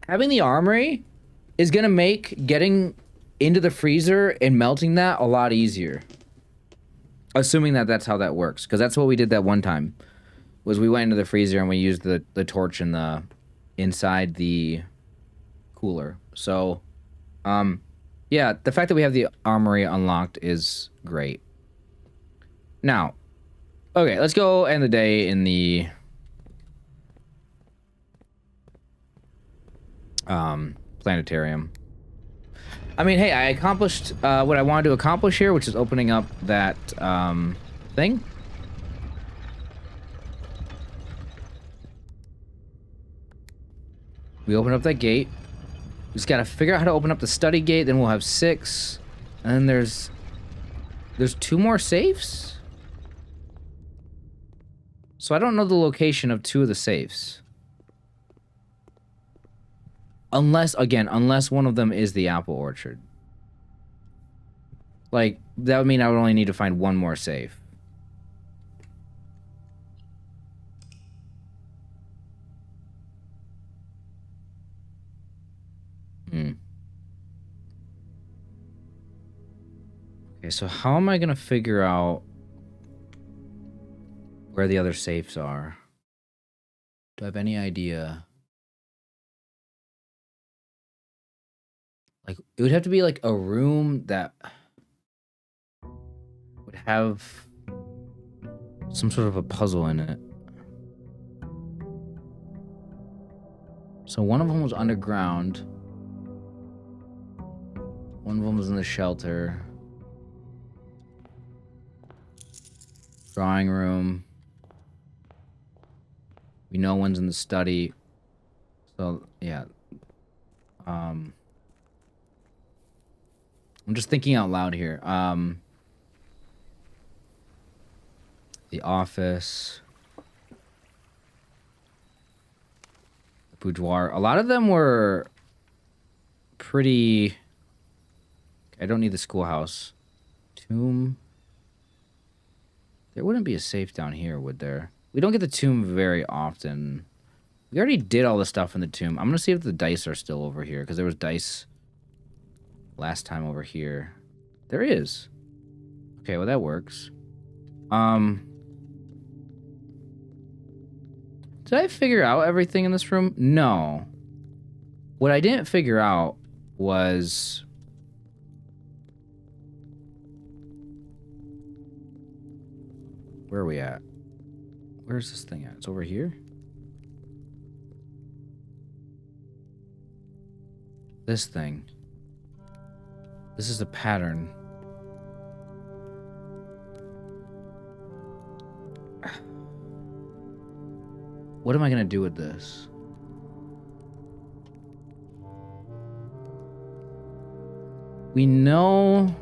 Having the armory is going to make getting into the freezer and melting that a lot easier. Assuming that that's how that works. Because that's what we did that one time. Was we went into the freezer and we used the torch in the inside the cooler. So, yeah, the fact that we have the armory unlocked is great. Now, okay, let's go end the day in the planetarium. I mean, hey, I accomplished what I wanted to accomplish here, which is opening up that thing. We open up that gate. We just gotta figure out how to open up the study gate, then we'll have 6. And then there's 2 more safes? So I don't know the location of 2 of the safes. Unless one of them is the apple orchard. Like, that would mean I would only need to find 1 more safe. Okay, so how am I gonna figure out where the other safes are? Do I have any idea? Like, it would have to be like a room that would have some sort of a puzzle in it. So one of them was underground. One of them was in the shelter. Drawing room. We know one's in the study. So, yeah. I'm just thinking out loud here. The office. The boudoir. A lot of them were pretty... I don't need the schoolhouse. Tomb. There wouldn't be a safe down here, would there? We don't get the tomb very often. We already did all the stuff in the tomb. I'm going to see if the dice are still over here, because there was dice last time over here. There is. Okay, well that works. Did I figure out everything in this room? No. What I didn't figure out was... Where are we at? Where's this thing at? It's over here? This thing. This is a pattern. What am I gonna do with this? We know...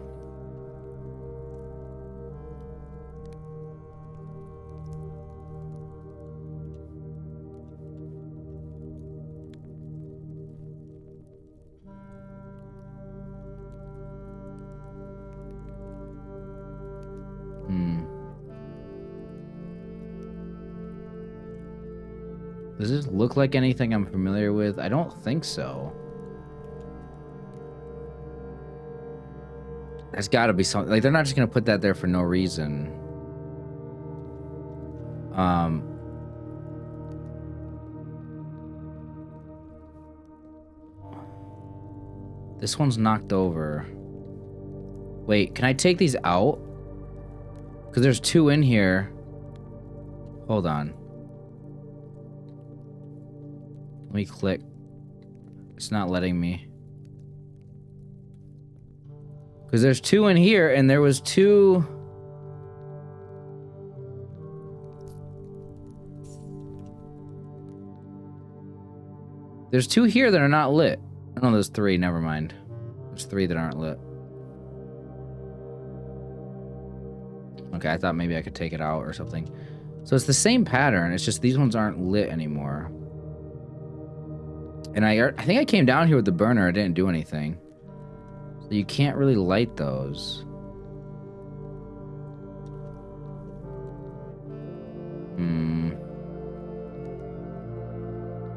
Does this look like anything I'm familiar with? I don't think so. There's got to be something. Like, they're not just going to put that there for no reason. This one's knocked over. Wait, can I take these out? Because there's two in here. Hold on. Let me click. It's not letting me. Because there's two in here, and there was two... There's two here that are not lit. Oh, no, there's three. Never mind. There's three that aren't lit. Okay, I thought maybe I could take it out or something. So it's the same pattern. It's just these ones aren't lit anymore. And I think I came down here with the burner. I didn't do anything. So you can't really light those.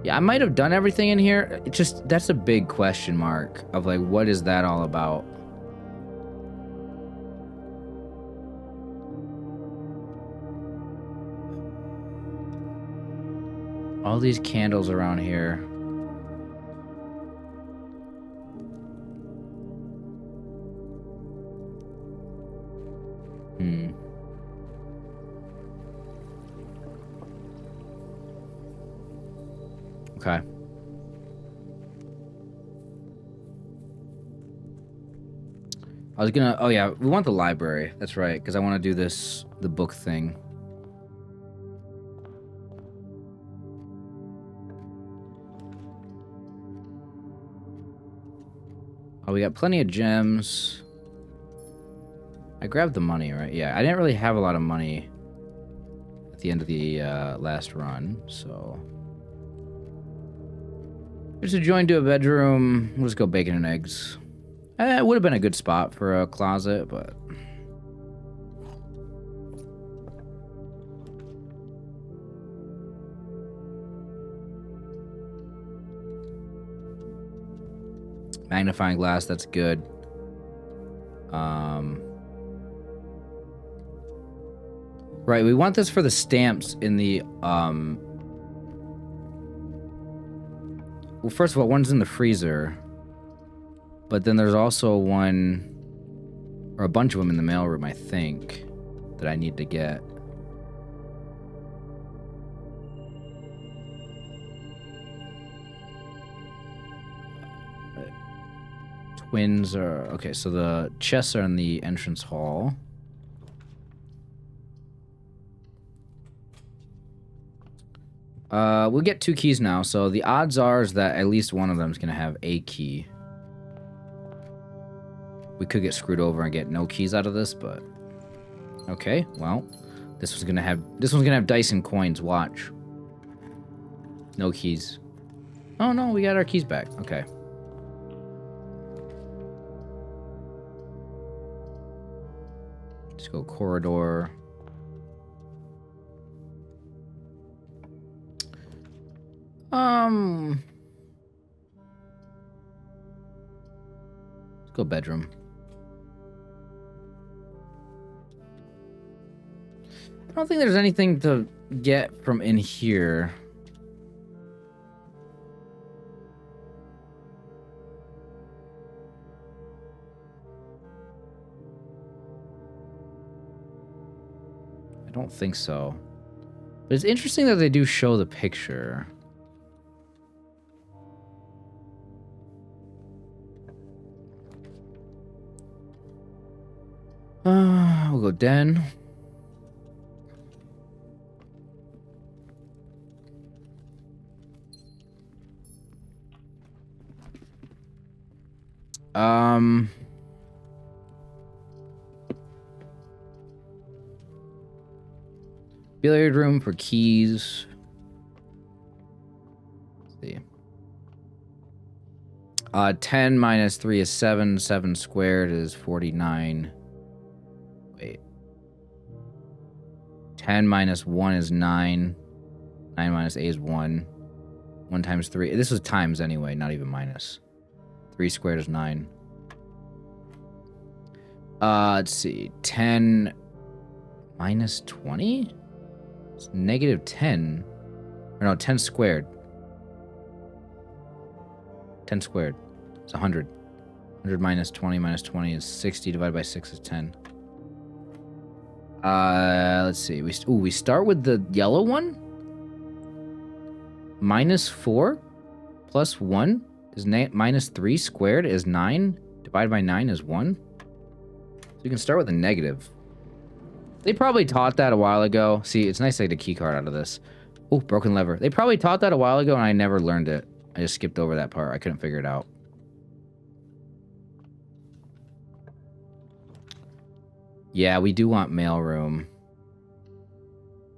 Yeah, I might have done everything in here. It just, that's a big question mark of like, what is that all about? All these candles around here. Okay. I was gonna... Oh, yeah. We want the library. That's right. Because I want to do this... The book thing. Oh, we got plenty of gems. I grabbed the money, right? Yeah. I didn't really have a lot of money at the end of the last run, so... Just a join to a bedroom. We'll just go bacon and eggs. It would have been a good spot for a closet, but... Magnifying glass, that's good. Right, we want this for the stamps in the... Well, first of all, one's in the freezer. But then there's also one... Or a bunch of them in the mailroom, I think. That I need to get. Twins are... Okay, so the chests are in the entrance hall. We'll get 2 keys now, so the odds are is that at least one of them is going to have a key. We could get screwed over and get no keys out of this, but... Okay, well, this one's gonna have dice and coins, watch. No keys. Oh no, we got our keys back, okay. Let's go corridor. Let's go bedroom. don't think there's anything to get from in here. I don't think so. But it's interesting that they do show the picture. We'll go den. Billiard room for keys. Let's see. 10 minus 3 is 7. 7 squared is 49. Wait. 10 minus 1 is 9. 9 minus 8 is 1. 1 times 3. This was times anyway, not even minus. 3 squared is 9. Let's see. 10 minus 20? It's negative 10. Or no, 10 squared. 10 squared. It's 100. 100 minus 20 is 60. Divided by 6 is 10. Let's see. We start with the yellow one. Minus 4 plus 1 is minus 3 squared is 9. Divided by 9 is 1. So you can start with a negative. They probably taught that a while ago. See, it's nice to get a key card out of this. Oh, broken lever. They probably taught that a while ago and I never learned it. I just skipped over that part. I couldn't figure it out. Yeah, we do want mailroom.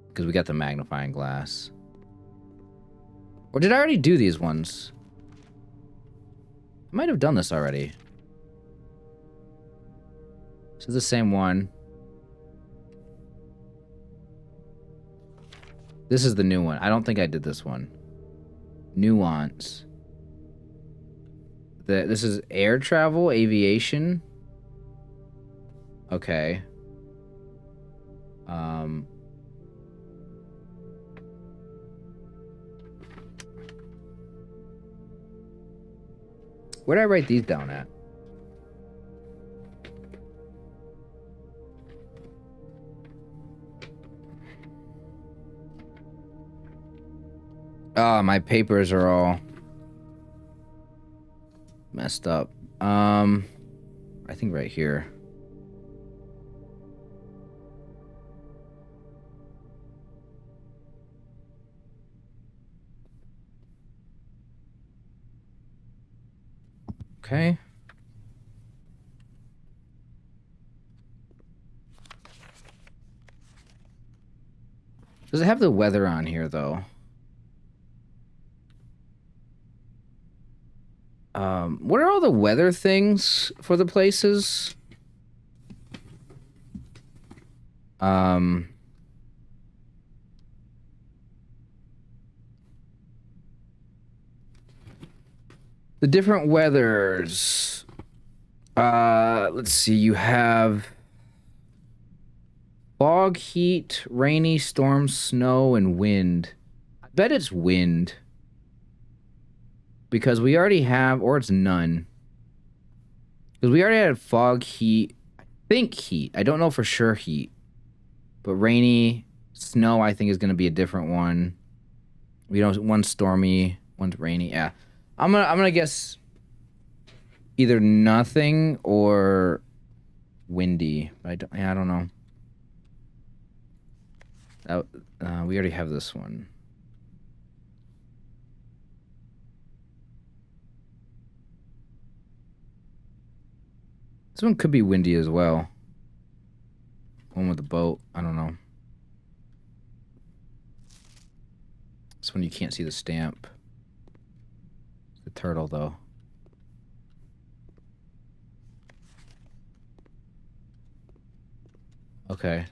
Because we got the magnifying glass. Or did I already do these ones? I might have done this already. This is the same one. This is the new one. I don't think I did this one. Nuance. This is air travel, aviation. Okay. Where did I write these down at? Oh, my papers are all messed up. I think right here. Okay. Does it have the weather on here, though? What are all the weather things for the places? The different weathers. Let's see. You have fog, heat, rainy, storm, snow, and wind. I bet it's wind. Because we already have, or it's none. Because we already had fog, heat. I think heat. I don't know for sure heat. But rainy, snow, I think is going to be a different one. We know one's stormy, one's rainy. Yeah. I'm gonna guess either nothing or windy. But I don't know. We already have this one. This one could be windy as well. One with the boat. I don't know. This one you can't see the stamp. The turtle, though. Okay.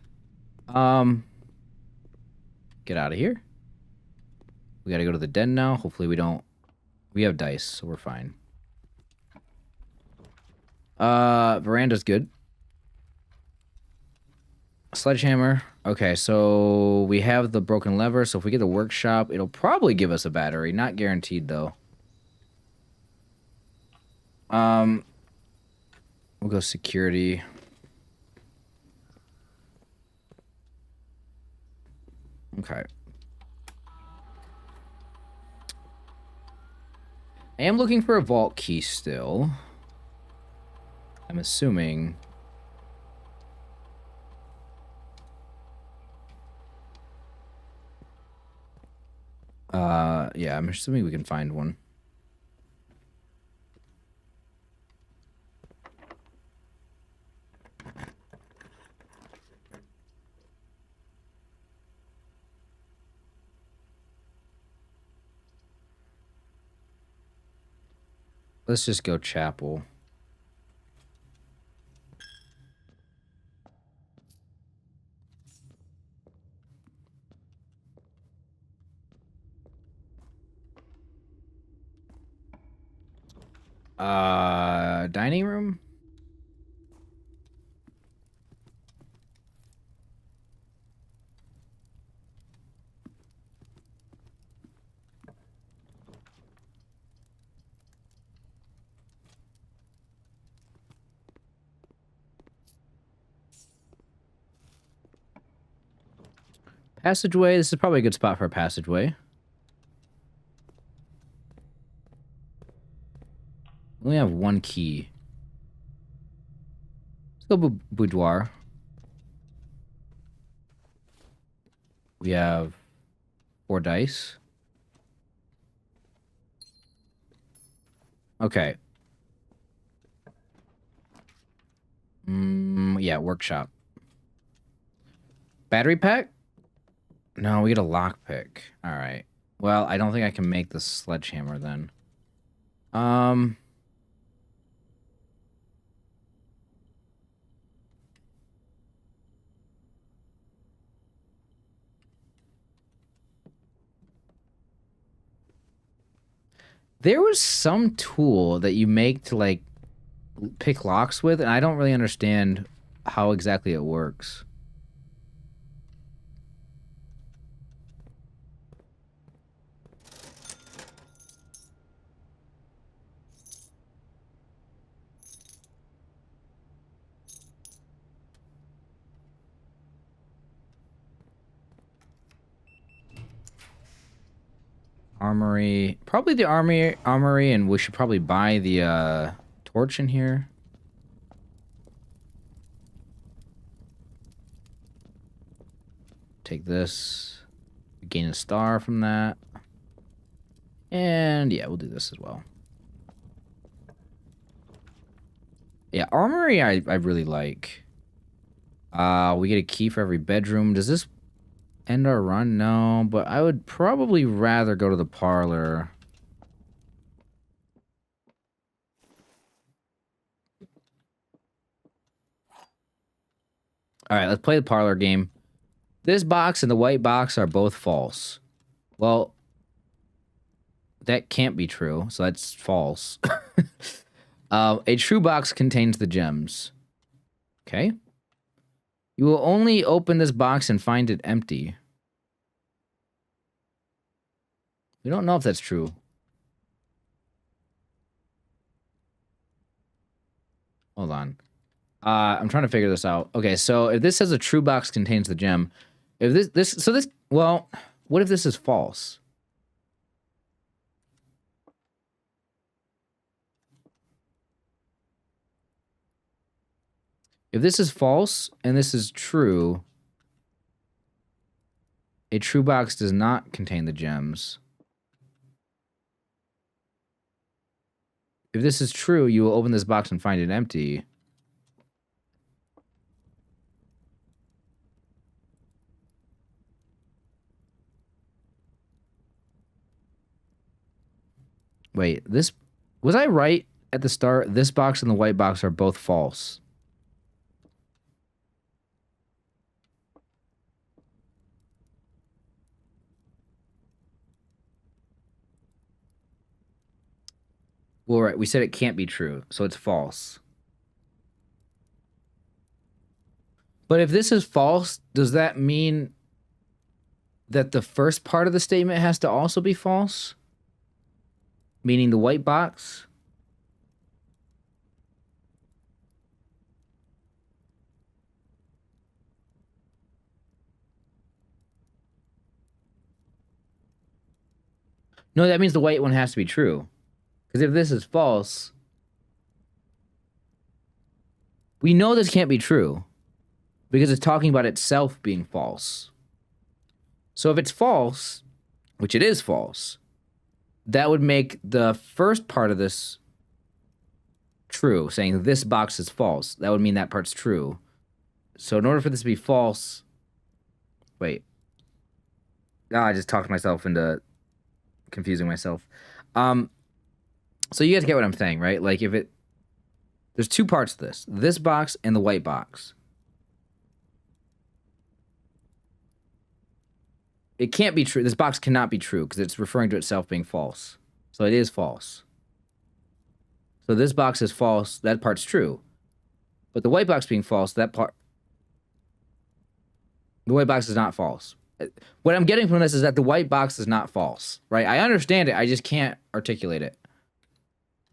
Get out of here. We gotta go to the den now. Hopefully we don't... We have dice, so we're fine. Veranda's good. Sledgehammer. Okay, so we have the broken lever. So if we get the workshop, it'll probably give us a battery. Not guaranteed, though. We'll go security. Okay. I am looking for a vault key still. I'm assuming. Yeah, I'm assuming we can find one. Let's just go chapel. Dining room? Passageway. This is probably a good spot for a passageway. We only have one key. Let's go boudoir. We have 4 dice. Okay. Yeah, workshop. Battery pack? No, we get a lockpick. All right. Well, I don't think I can make the sledgehammer then. There was some tool that you make to, like, pick locks with, and I don't really understand how exactly it works. Armory. Probably the armory, and we should probably buy the torch in here. Take this. Gain a star from that. And yeah, we'll do this as well. Yeah, armory I really like. We get a key for every bedroom. Does this end our run? No, but I would probably rather go to the parlor. All right, let's play the parlor game. This box and the white box are both false. Well, that can't be true, so that's false. A true box contains the gems. Okay. You will only open this box and find it empty. We don't know if that's true. Hold on. I'm trying to figure this out. Okay, so if this says a true box contains the gem, if well, what if this is false? If this is false and this is true, a true box does not contain the gems. If this is true, you will open this box and find it empty. Wait, this... Was I right at the start? This box and the white box are both false. Well, right, we said it can't be true, so it's false. But if this is false, does that mean that the first part of the statement has to also be false? Meaning the white box? No, that means the white one has to be true. Because if this is false, we know this can't be true. Because it's talking about itself being false. So if it's false, which it is false, that would make the first part of this true, saying this box is false. That would mean that part's true. So in order for this to be false... Wait. I just talked myself into confusing myself. So you guys get what I'm saying, right? Like if it... There's two parts to this. This box and the white box. It can't be true. This box cannot be true because it's referring to itself being false. So it is false. So this box is false. That part's true. But the white box being false, that part... The white box is not false. What I'm getting from this is that the white box is not false, right? I understand it. I just can't articulate it.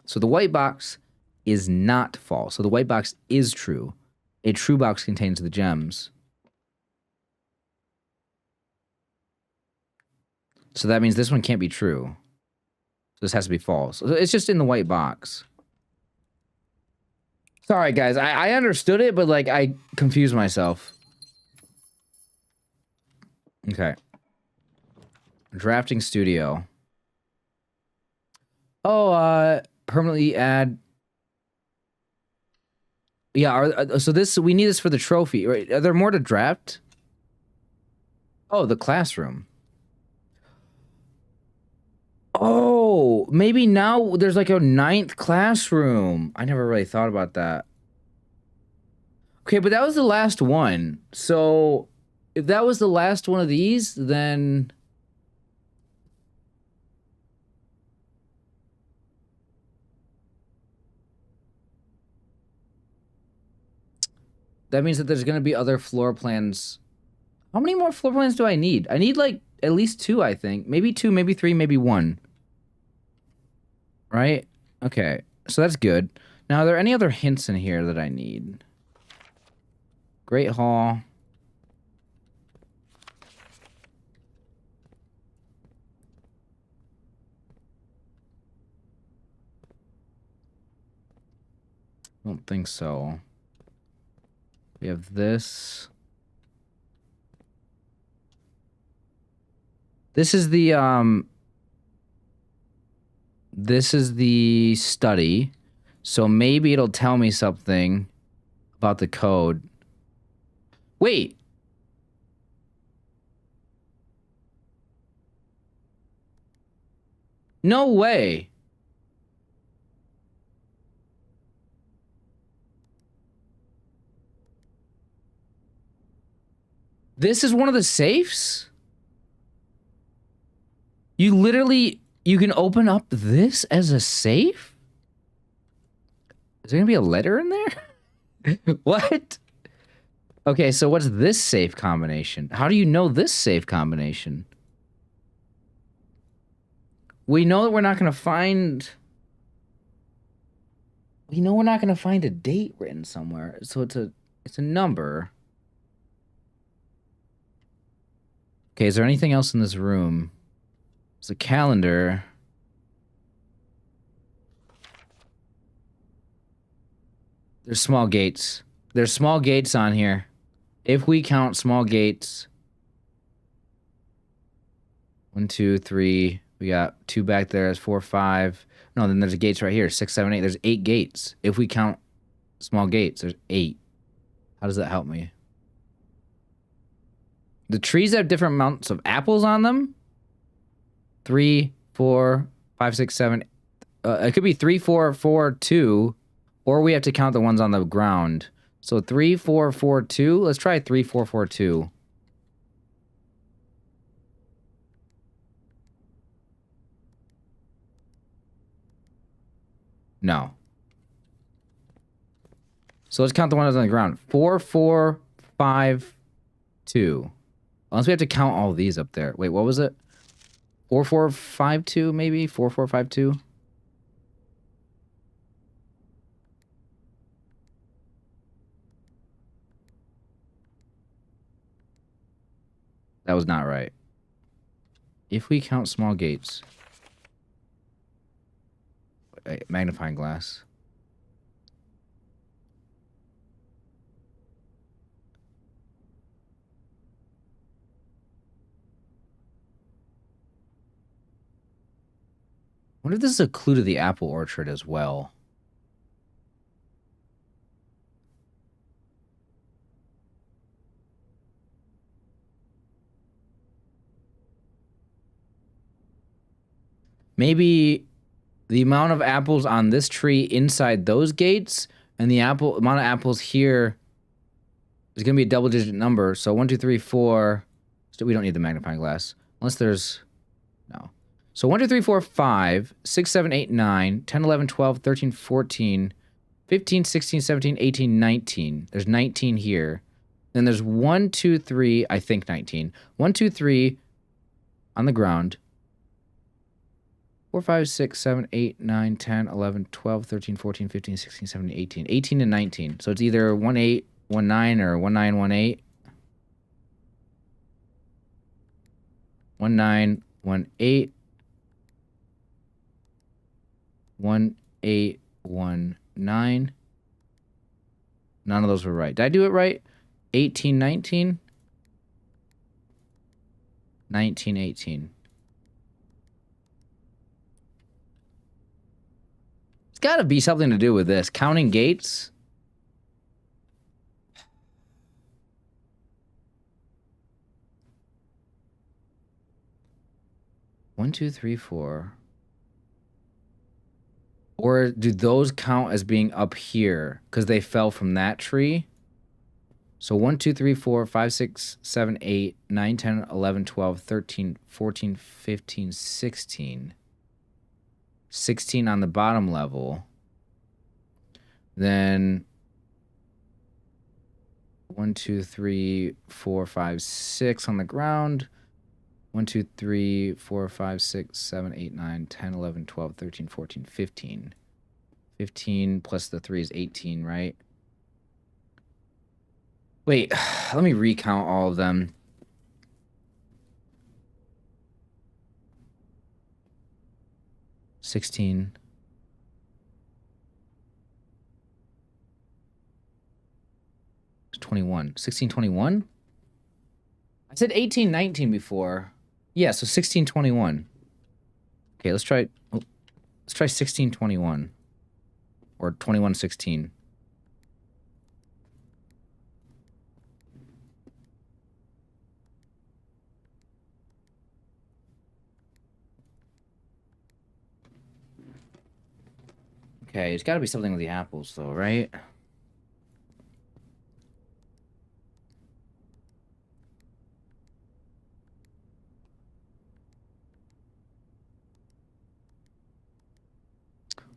So the white box is not false. So the white box is true. A true box contains the gems. So that means this one can't be true. So this has to be false. So it's just in the white box. Sorry, guys. I understood it, but, like, I confused myself. Okay. Drafting studio. Oh, permanently add... Yeah, so this... We need this for the trophy, right? Are there more to draft? Oh, the classroom. Oh, maybe now there's like a 9th classroom. I never really thought about that. Okay, but that was the last one. So if that was the last one of these, then... That means that there's going to be other floor plans. How many more floor plans do I need? I need like at least 2, I think. Maybe 2, maybe 3, maybe 1. Right? Okay. So that's good. Now, are there any other hints in here that I need? Great Hall. I don't think so. We have this. This is the study. So maybe it'll tell me something about the code. Wait. No way. This is one of the safes? You literally... You can open up this as a safe? Is there gonna be a letter in there? What? Okay, so what's this safe combination? How do you know this safe combination? We know that we're not gonna find... We know we're not gonna find a date written somewhere. So it's a number. Okay, is there anything else in this room? There's a calendar. There's small gates. There's small gates on here. If we count small gates. 1, 2, 3. We got 2 back there. There's 4, 5. No, then there's gates right here. 6, 7, 8. There's 8 gates. If we count small gates, there's 8. How does that help me? The trees have different amounts of apples on them. 3, 4, 5, 6, 7. It could be 3, 4, 4, 2, or we have to count the ones on the ground. So 3, 4, 4, 2. Let's try 3, 4, 4, 2. No. So let's count the ones on the ground. 4, 4, 4452. Unless we have to count all these up there. Wait, what was it? 4452 maybe? 4452? That was not right. If we count small gates. Wait, magnifying glass. I wonder if this is a clue to the apple orchard as well. Maybe the amount of apples on this tree inside those gates and the amount of apples here is going to be a double-digit number. So 1, 2, 3, 4. So we don't need the magnifying glass. Unless there's... No. So 1, 2, 3, 4, 5, 6, 7, 8, 9, 10, 11, 12, 13, 14, 15, 16, 17, 18, 19. There's 19 here. Then there's 1, 2, 3, I think 19. 1, 2, 3 on the ground. 4, 5, 6, 7, 8, 9, 10, 11, 12, 13, 14, 15, 16, 17, 18. 18 and 19. So it's either 1, 8, 1, 9, or 1, 9, 1, 8. 1, 9, 1, 8. 1, 8, 1, 9. None of those were right. Did I do it right? 18, 19. 19, 18. It's got to be something to do with this. Counting gates. One, two, three, four. Or do those count as being up here because they fell from that tree? So 1, 2, 3, 4, 5, 6, 7, 8, 9, 10, 11, 12, 13, 14, 15, 16. 16 on the bottom level. Then 1, 2, 3, 4, 5, 6 on the ground. 1, 2, 3, 4, 5, 6, 7, 8, 9, 10, 11, 12, 13, 14, 15. 15 plus the 3 is 18, right? Wait, let me recount all of them. $16. It's 21. 16, 21? I said 18, 19 before. Yeah, so 16, 21. Okay, let's try 16, 21. Or 21, 16. Okay, it's got to be something with the apples, though, right?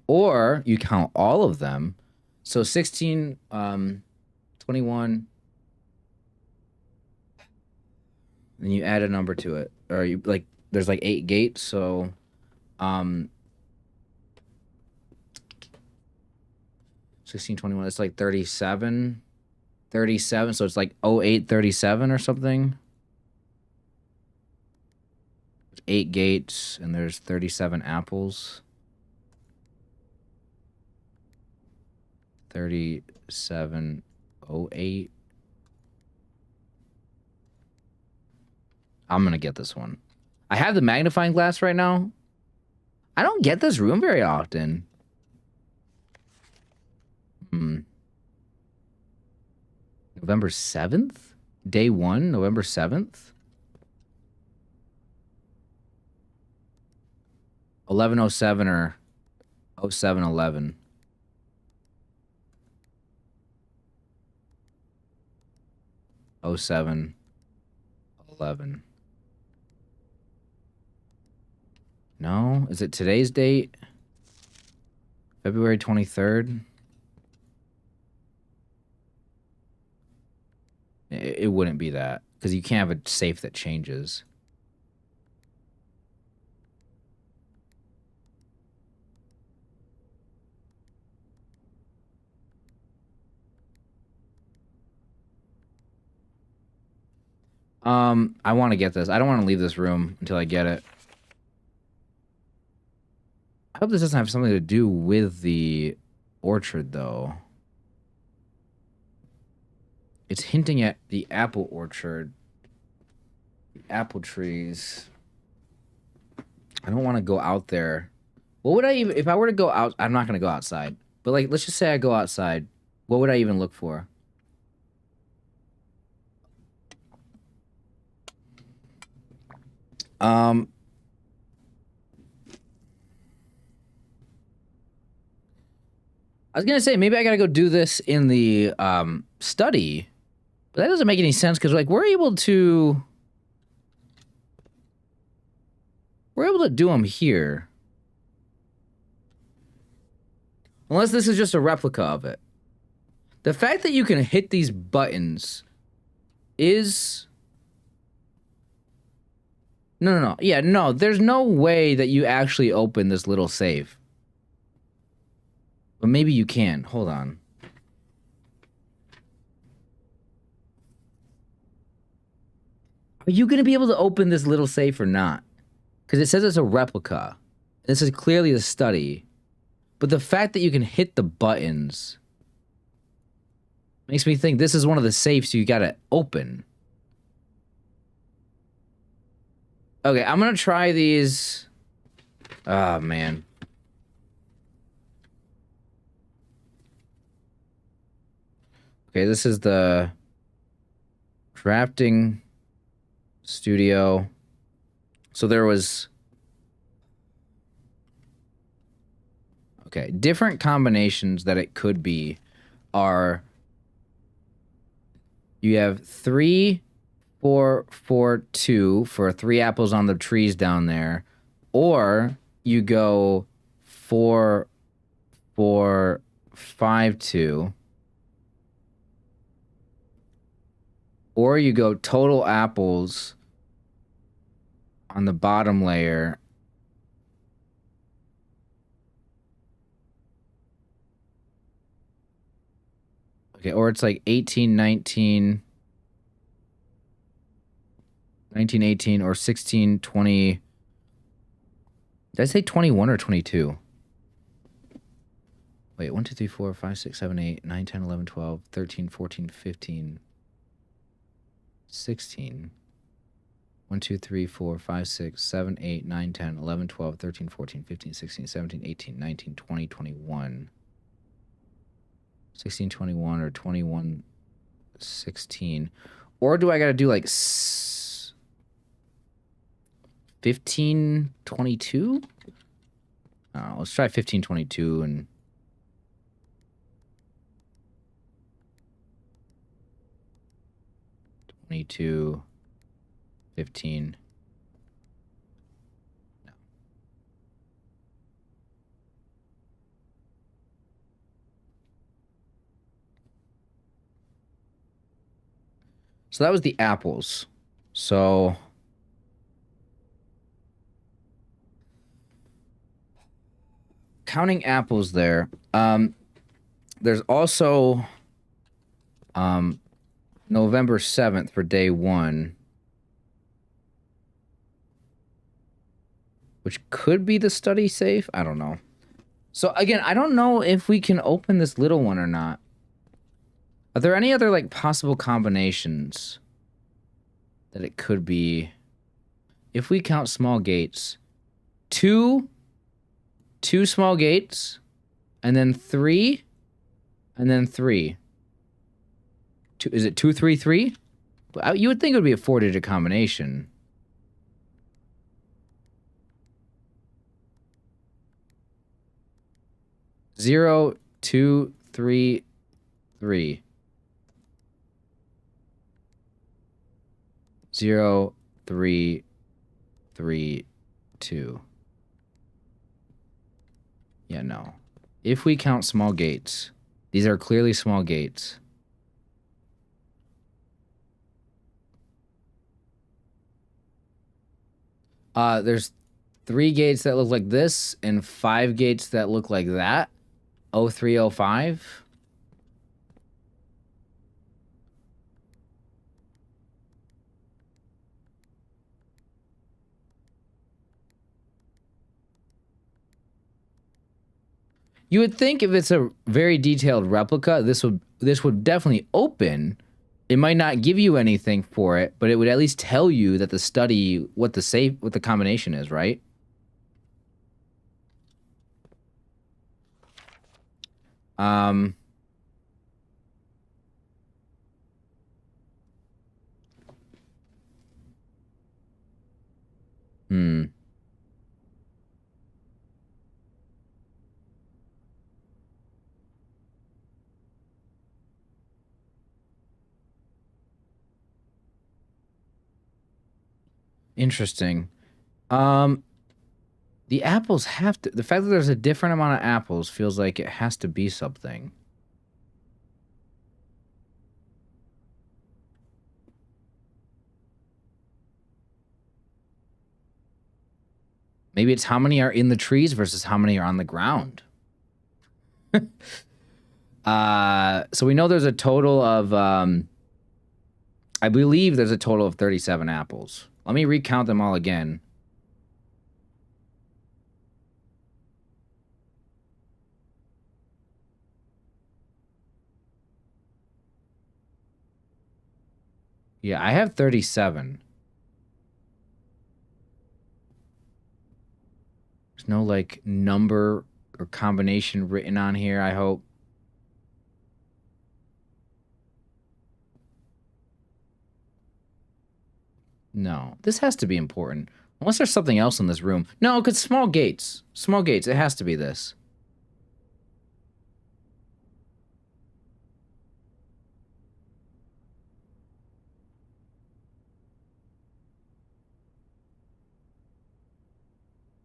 Or you count all of them. So 16, 21, and you add a number to it. Or you like there's like 8 gates, so 16, 21, it's like 37. 37, so it's like 08, 37 or something. 8 gates, and there's 37 apples. 3708. I'm gonna get this one. I have the magnifying glass right now. I don't get this room very often. November 7th? Day 1, November 7th? 1107 or 0711. Oh 0711. No? Is it today's date? February 23rd? It wouldn't be that, because you can't have a safe that changes. I want to get this. I don't want to leave this room until I get it. I hope this doesn't have something to do with the orchard, though. It's hinting at the apple orchard. The apple trees. I don't want to go out there. What would I even... If I were to go out... I'm not going to go outside. But, like, let's just say I go outside. What would I even look for? I was gonna say, maybe I gotta go do this in the study, but that doesn't make any sense because, like, we're able to do them here, unless this is just a replica of it. The fact that you can hit these buttons is no. Yeah, no. There's no way that you actually open this little safe. But maybe you can. Hold on. Are you going to be able to open this little safe or not? Because it says it's a replica. This is clearly a study. But the fact that you can hit the buttons makes me think this is one of the safes you got to open. Okay, I'm going to try these. Oh, man. Okay, this is the drafting studio. So there was... Okay, different combinations that it could be are... You have 3, 4, 4, 2 for 3 apples on the trees down there. Or you go 4, 4, 5, 2. Or you go total apples on the bottom layer. Okay, or it's like 18, 19, 19, 18, or 16, 20. Did I say 21 or 22? Wait, 1, 2, 3, 4, 5, 6, 7, 8, 9, 10, 11, 12, 13, 14, 15, 16. 1, 2, 3, 4, 5, 6, 7, 8, 9, 10, 11, 12, 13, 14, 15, 16, 17, 18, 19, 20, 21. 16, 21, or 21, 16. Or do I gotta do like 15, 22? Let's try 15, 22 and... 22, 15. No. So that was the apples. So counting apples there. There's also November 7th for day 1. Which could be the study safe. I don't know. So again, I don't know if we can open this little one or not. Are there any other like possible combinations that it could be? If we count small gates, two small gates, and then 3, and then 3. Is it 2, 3, 3? You would think it would be a 4-digit combination. Zero, 2, 3, 3. 0, 3, 3, 2. Yeah, no. If we count small gates, these are clearly small gates. There's 3 gates that look like this and 5 gates that look like that. 0305. You would think if it's a very detailed replica, this would definitely open. It might not give you anything for it, but it would at least tell you that the study what the combination is, right? Hmm. Interesting. Um, the apples have to. The fact that there's a different amount of apples feels like it has to be something. Maybe it's how many are in the trees versus how many are on the ground. So we know there's a total of, I believe there's a total of 37 apples. Let me recount them all again. Yeah, I have 37. There's no, like, number or combination written on here, I hope. No, this has to be important. Unless there's something else in this room. No, because small gates. Small gates, it has to be this.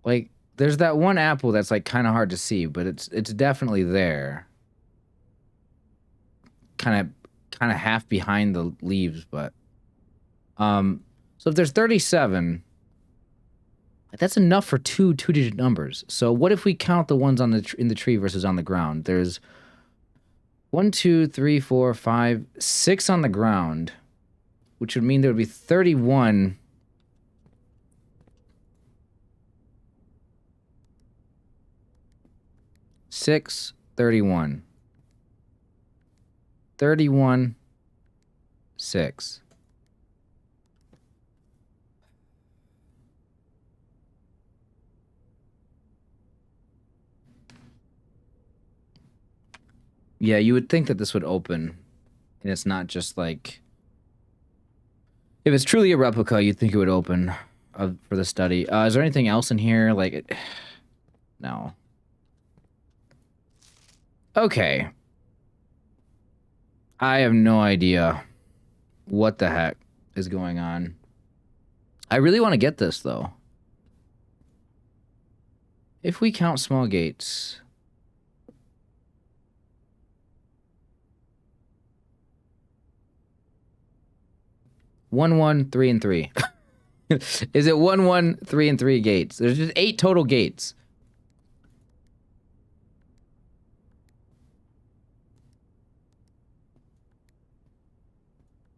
Like, there's that one apple that's, like, kind of hard to see, but it's definitely there. Kind of half behind the leaves, but... So if there's 37... That's enough for two-digit numbers. So what if we count the ones on in the tree versus on the ground? There's 1, 2, 3, 4, 5, 6 on the ground, which would mean there would be 31. Six, 31. 31, 6. Yeah, you would think that this would open, and it's not just like... If it's truly a replica, you'd think it would open for the study. Is there anything else in here? Like, no. Okay. I have no idea what the heck is going on. I really want to get this, though. If we count small gates... 1, 1, 3, and 3. Is it 1, 1, 3, and 3 gates? There's just 8 total gates.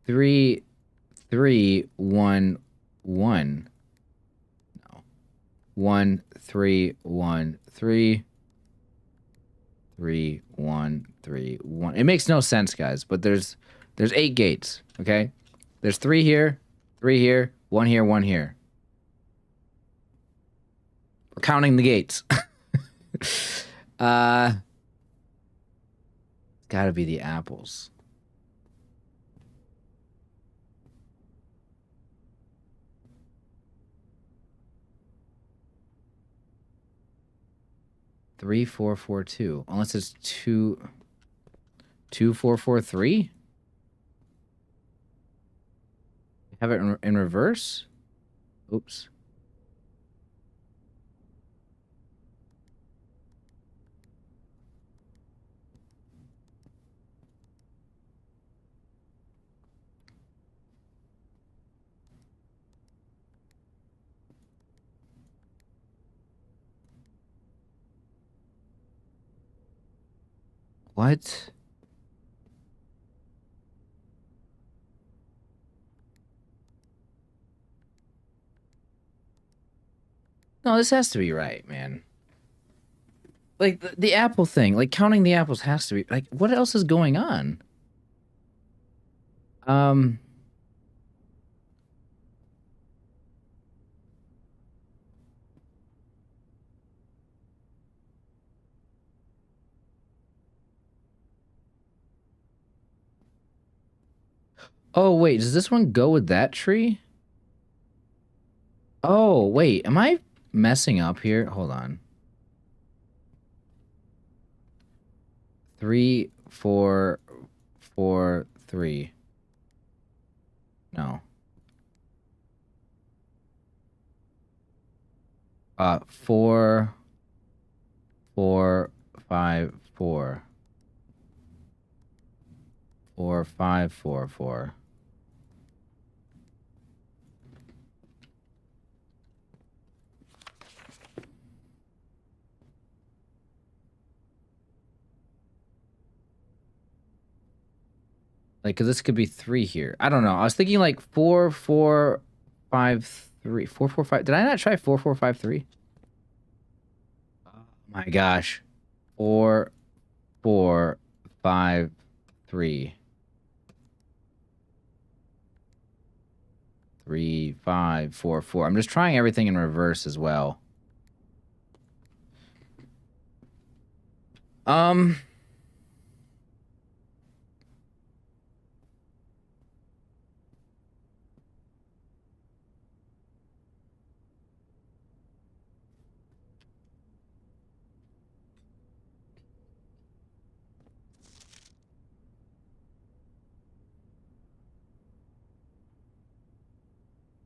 Three, 3, 1, 1. No. 1, 3, 1, 3. 3, 1, 3, 1. It makes no sense, guys, but there's 8 gates, okay? There's 3 here, 3 here, 1 here, 1 here. We're counting the gates. It's gotta be the apples. Three, 4, 4, 2. Unless it's 2, 2, 4, 4, 3. Have it in reverse. Oops. What? No, this has to be right, man. Like the apple thing, like counting the apples has to be like what else is going on? Um Oh wait, does this one go with that tree? Oh, wait, am I messing up here? Hold on. 3, 4, 4, 3. No. 4, 4, 5, 4. 4, 5, 4, 4. Like, cause this could be 3 here. I don't know. I was thinking like 4, 4, 5, 3. 4, 4, 5. Did I not try 4, 4, 5, 3? Oh my gosh. 4, 4, 5, 3. 3, 5, 4, 4. I'm just trying everything in reverse as well.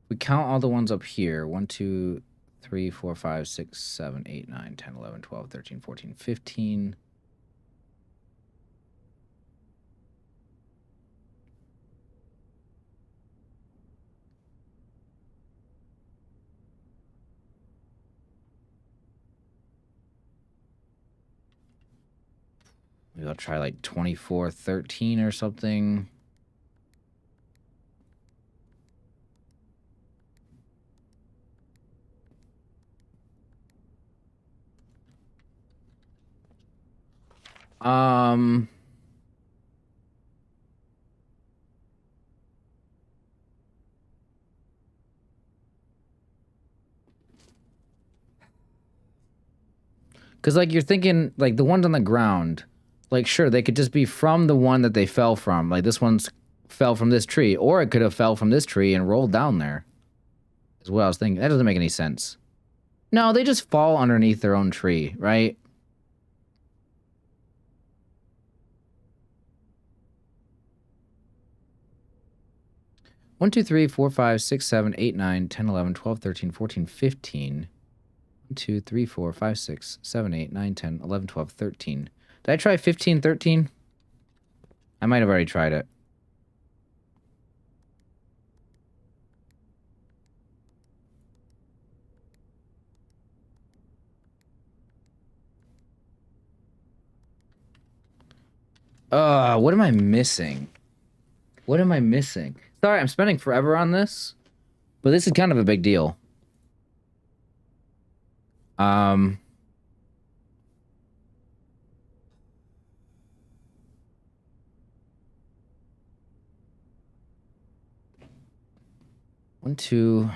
We count all the ones up here. 1, 2, 3, 4, 5, 6, 7, 8, 9, 10, 11, 12, 13, 14, 15. Maybe I'll try like 24, 13 or something. Because, like, you're thinking, like, the ones on the ground, like, sure, they could just be from the one that they fell from. Like, this one's fell from this tree. Or it could have fell from this tree and rolled down there. Is what I was thinking. That doesn't make any sense. No, they just fall underneath their own tree, right? One, 2, 3, 4, 5, 6, 7, 8, 9, 10, 11, 12, 13, 14, 15. 1, 2, 3, 4, 5, 6, 7, 8, 9, 10, 11, 12, 13. Did I try 15, 13? I might have already tried it. What am I missing? What am I missing? Sorry, I'm spending forever on this, but this is kind of a big deal. Um, 1, 2.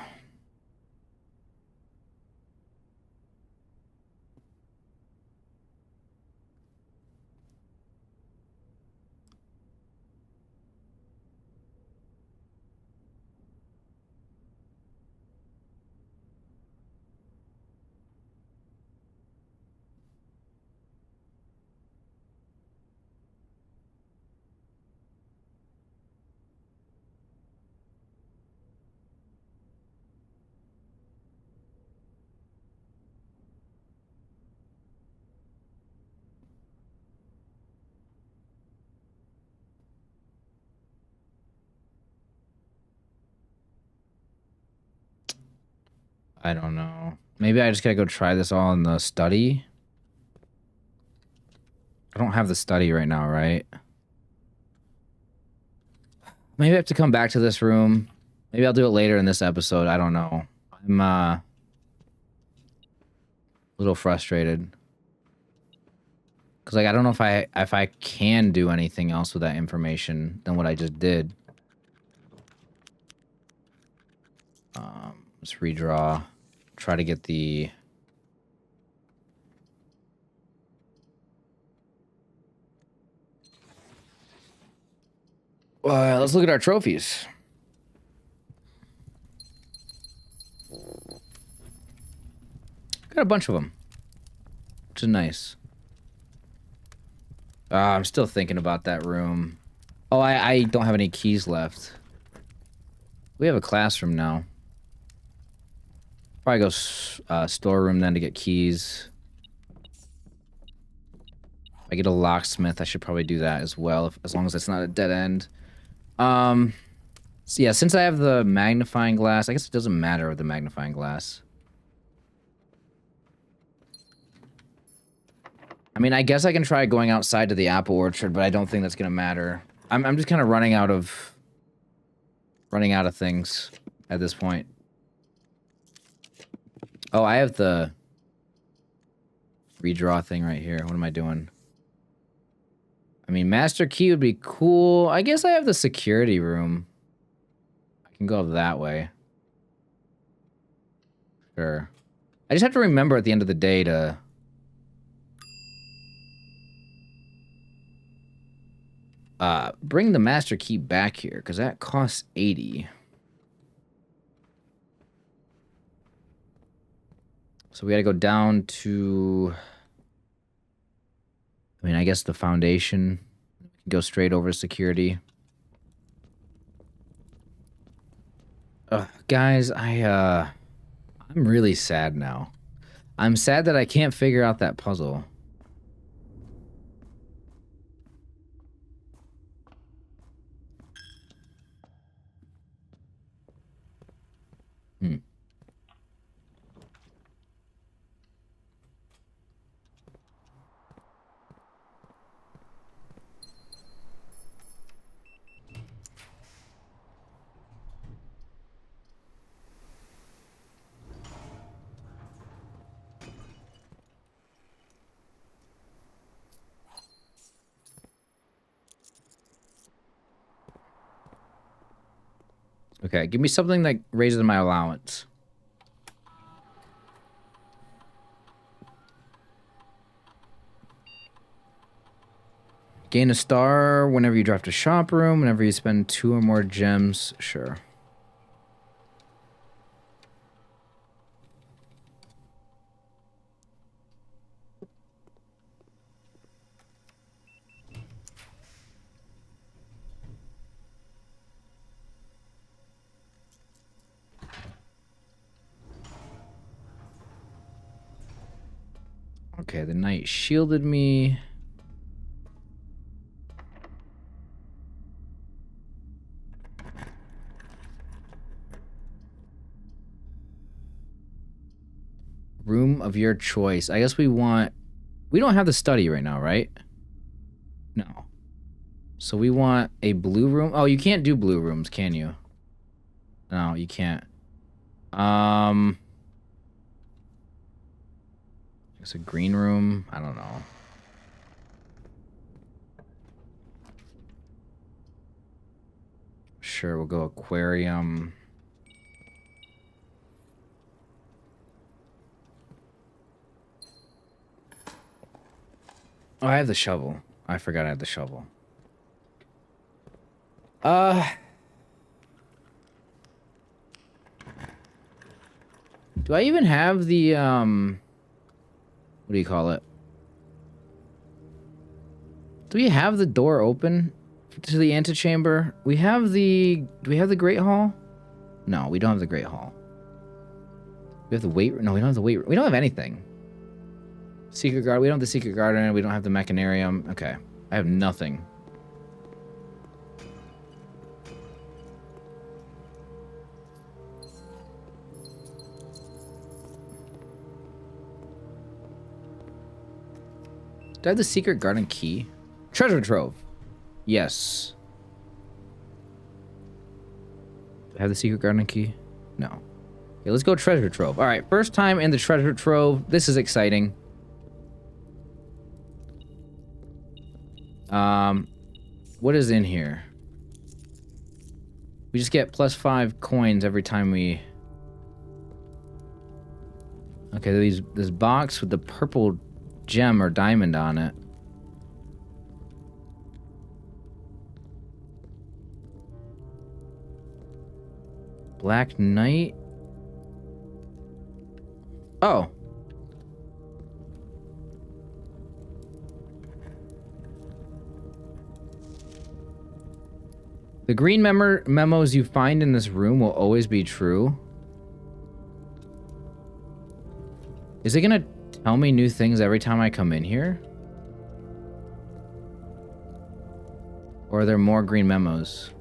I don't know. Maybe I just gotta go try this all in the study. I don't have the study right now, right? Maybe I have to come back to this room. Maybe I'll do it later in this episode. I don't know. I'm a little frustrated. Cause like I don't know if I can do anything else with that information than what I just did. Let's redraw. Try to get the let's look at our trophies. Got a bunch of them, which is nice. I'm still thinking about that room. Oh, I don't have any keys left. We have a classroom now. Probably go storeroom then to get keys. If I get a locksmith, I should probably do that as well, as long as it's not a dead end. So yeah, since I have the magnifying glass, I guess it doesn't matter with the magnifying glass. I mean, I guess I can try going outside to the apple orchard, but I don't think that's gonna matter. I'm just kind of running out of things at this point. Oh, I have the redraw thing right here. What am I doing? I mean, master key would be cool. I guess I have the security room. I can go that way. Sure. I just have to remember at the end of the day to bring the master key back here, because that costs 80. So we gotta go down to... I mean, I guess the foundation. We can go straight over to security. Guys, I'm really sad now. I'm sad that I can't figure out that puzzle. Okay, give me something that raises my allowance. Gain a star whenever you draft a shop room, whenever you spend 2 or more gems. Sure. Okay, the knight shielded me. Room of your choice. I guess we want... We don't have the study right now, right? No. So we want a blue room. Oh, you can't do blue rooms, can you? No, you can't. It's a green room. I don't know. Sure, we'll go aquarium. Oh, I have the shovel. I forgot I had the shovel. Do I even have the, what do you call it? Do we have the door open to the antechamber? We have the... Do we have the Great Hall? No, we don't have the Great Hall. We have the wait... No, we don't have the wait... We don't have anything. Secret Garden. We don't have the Secret Garden. We don't have the Mechanarium. Okay. I have nothing. Do I have the secret garden key? Treasure trove. Yes. Do I have the secret garden key? No. Okay, let's go treasure trove. All right, first time in the treasure trove. This is exciting. What is in here? We just get +5 coins every time we... Okay, this box with the purple gem or diamond on it. Black Knight? Oh. The green memos you find in this room will always be true. Is it gonna tell me new things every time I come in here? Or are there more green memos?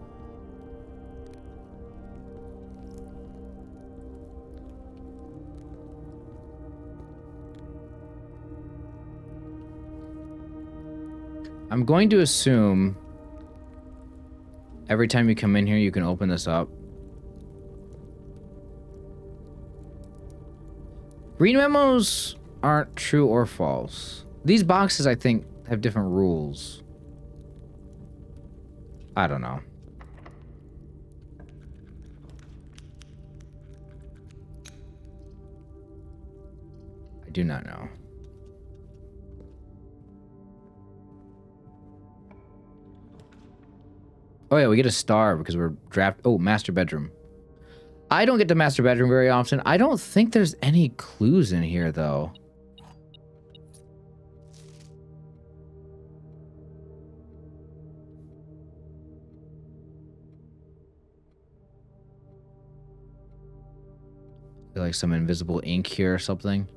I'm going to assume every time you come in here, you can open this up. Green memos aren't true or false. These boxes, I think, have different rules. I don't know. I do not know. Oh yeah, we get a star because we're oh, master bedroom. I don't get to master bedroom very often. I don't think there's any clues in here though. Like some invisible ink here or something.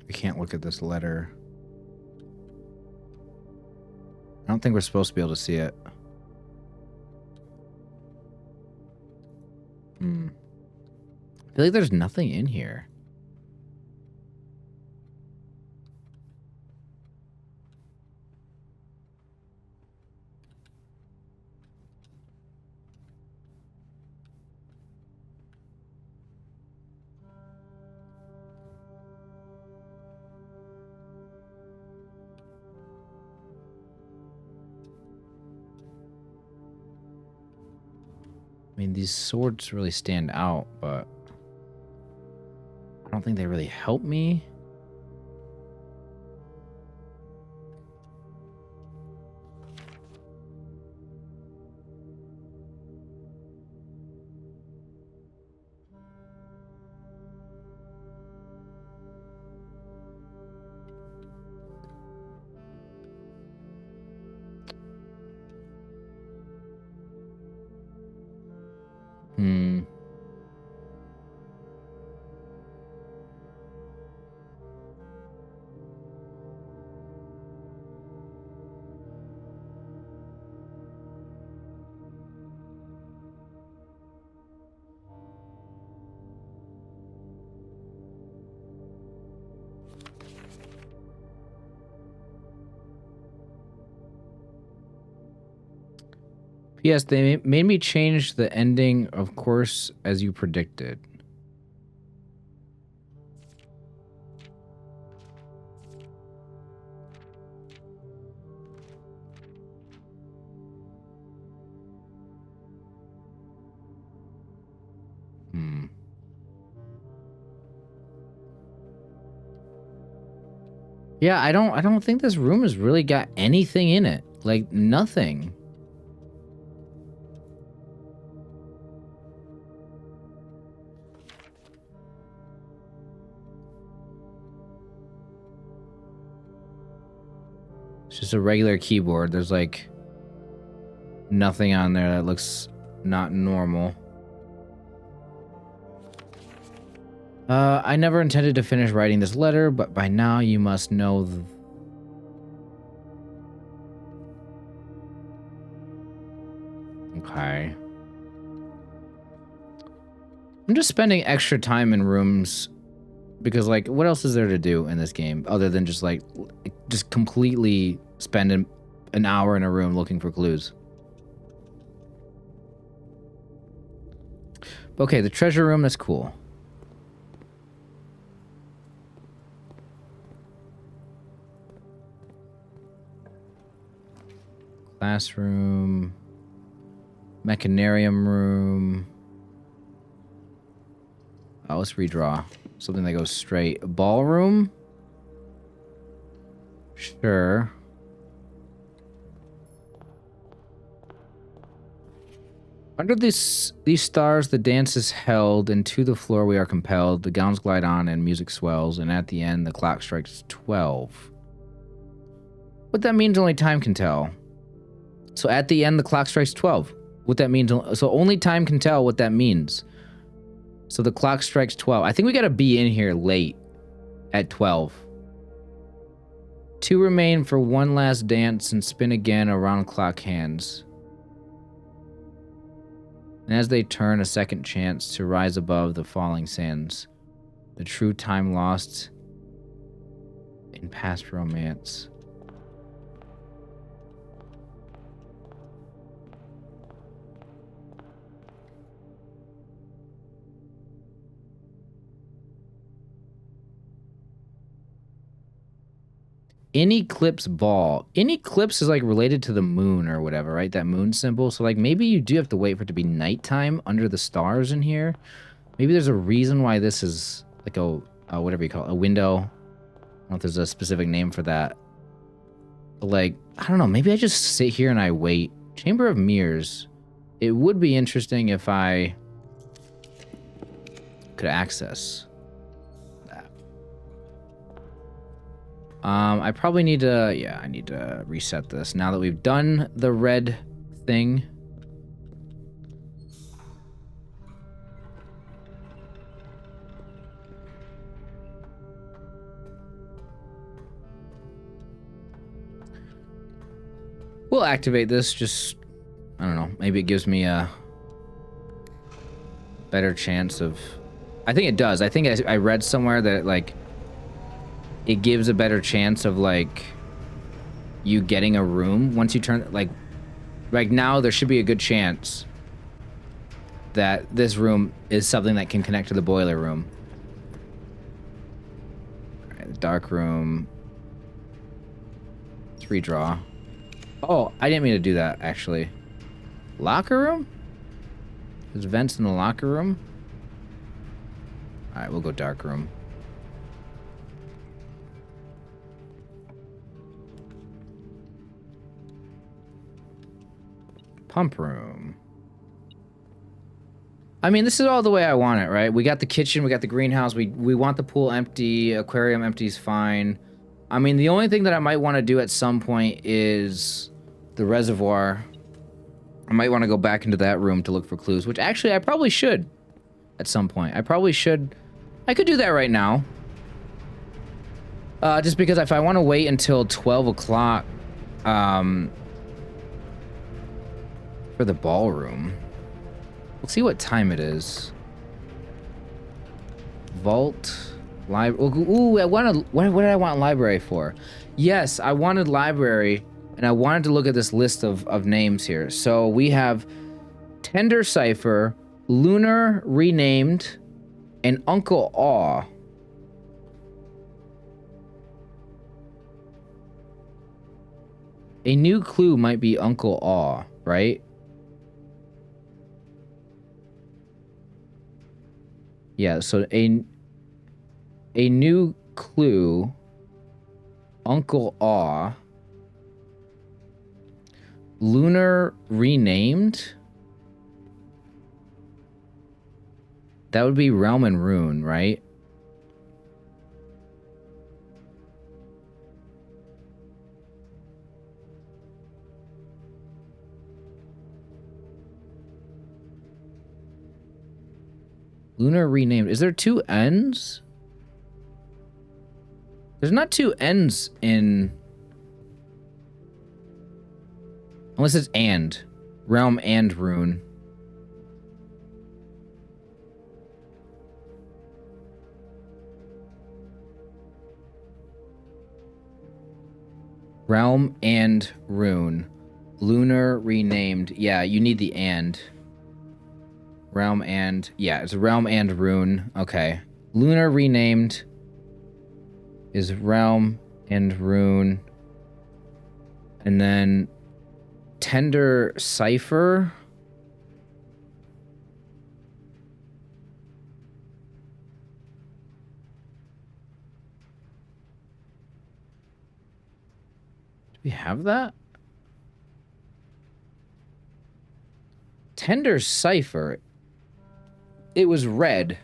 We can't look at this letter. I don't think we're supposed to be able to see it. I feel like there's nothing in here. I mean, these swords really stand out, but I don't think they really help me. P.S. They made me change the ending, of course, as you predicted. Yeah, I don't think this room has really got anything in it. Like, nothing. It's just a regular keyboard. There's like nothing on there that looks not normal. I never intended to finish writing this letter, but by now you must know Okay. I'm just spending extra time in rooms because, like, what else is there to do in this game other than just, like, just completely spend an hour in a room looking for clues? Okay, the treasure room, that's cool. Classroom. Mechanarium room. Oh, let's redraw. Something that goes straight. Ballroom? Sure. Under these stars, the dance is held, and to the floor we are compelled. The gowns glide on, and music swells, and at the end, the clock strikes 12. What that means, only time can tell. So at the end, the clock strikes 12. What that means, so only time can tell what that means. So the clock strikes 12. I think we gotta be in here late at 12. 2 remain for one last dance and spin again around clock hands. And as they turn, a second chance to rise above the falling sands. The true time lost in past romance. In eclipse ball. In eclipse is like related to the moon or whatever, right? That moon symbol. So like maybe you do have to wait for it to be nighttime under the stars in here. Maybe there's a reason why this is like a whatever you call it, a window. I don't know if there's a specific name for that. But like, I don't know. Maybe I just sit here and I wait. Chamber of Mirrors. It would be interesting if I could access that. I probably need to, yeah, I need to reset this now that we've done the red thing. We'll activate this, just, I don't know, maybe it gives me a better chance of, I think it does. I think I read somewhere that, like, it gives a better chance of, like, you getting a room once you turn, like now there should be a good chance that this room is something that can connect to the boiler room. All right, the dark room. Let's redraw. Oh, I didn't mean to do that, actually. Locker room? There's vents in the locker room? Alright, we'll go dark room. Pump room. I mean, this is all the way I want it, right? We got the kitchen, we got the greenhouse, we want the pool empty, aquarium empty is fine. I mean, the only thing that I might want to do at some point is the reservoir. I might want to go back into that room to look for clues, which actually I probably should at some point. I probably should. I could do that right now. Just because if I want to wait until 12 o'clock for the ballroom. We'll see what time it is. Vault. Library. Ooh, I wanted. What did I want library for? Yes, I wanted library, and I wanted to look at this list of names here. So we have Tender Cipher, Lunar Renamed, and Uncle Aw. A new clue might be Uncle Aw, right? Yeah, so a new clue, Uncle Aw, Lunar Renamed. That would be Realm and Rune, right? Lunar renamed. Is there two N's? There's not two N's in... Unless it's and. Realm and rune. Realm and rune. Lunar renamed. Yeah, you need the and. Realm and... Yeah, it's realm and rune. Okay. Lunar renamed is realm and rune. And then tender cipher. Do we have that? Tender cipher. It was red.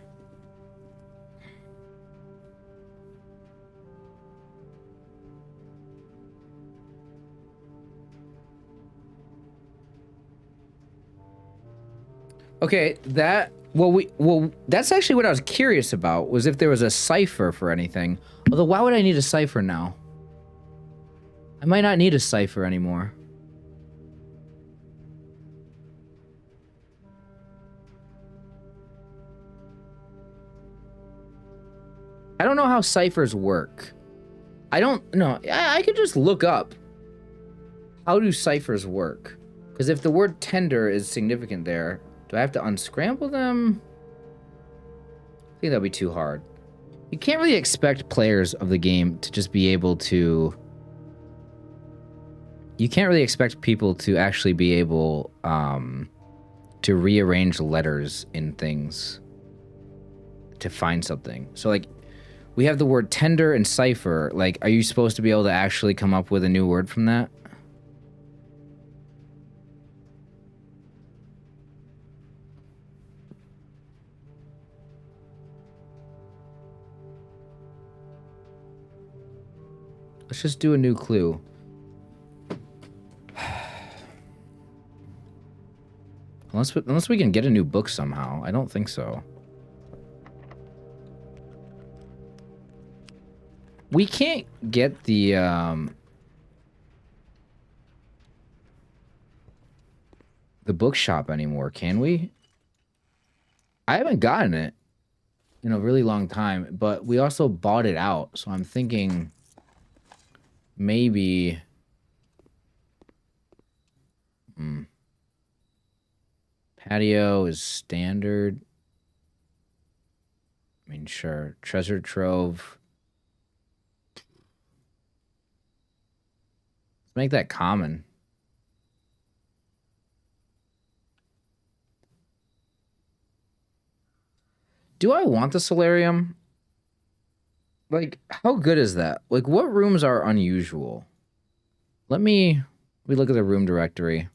Okay, that... Well, that's actually what I was curious about, was if there was a cipher for anything. Although, why would I need a cipher now? I might not need a cipher anymore. I don't know how ciphers work. I don't know. I could just look up. How do ciphers work? Because if the word tender is significant there, do I have to unscramble them? I think that'd be too hard. You can't really expect players of the game to just be able to... You can't really expect people to actually be able to rearrange letters in things to find something. So, like, we have the word tender and cipher. Like, are you supposed to be able to actually come up with a new word from that? Let's just do a new clue. Unless we can get a new book somehow. I don't think so. We can't get the bookshop anymore, can we? I haven't gotten it in a really long time, but we also bought it out, so I'm thinking maybe... Patio is standard. I mean, sure. Treasure trove. Let's make that common. Do I want the solarium? Like, how good is that? Like, what rooms are unusual? Let me look at the room directory.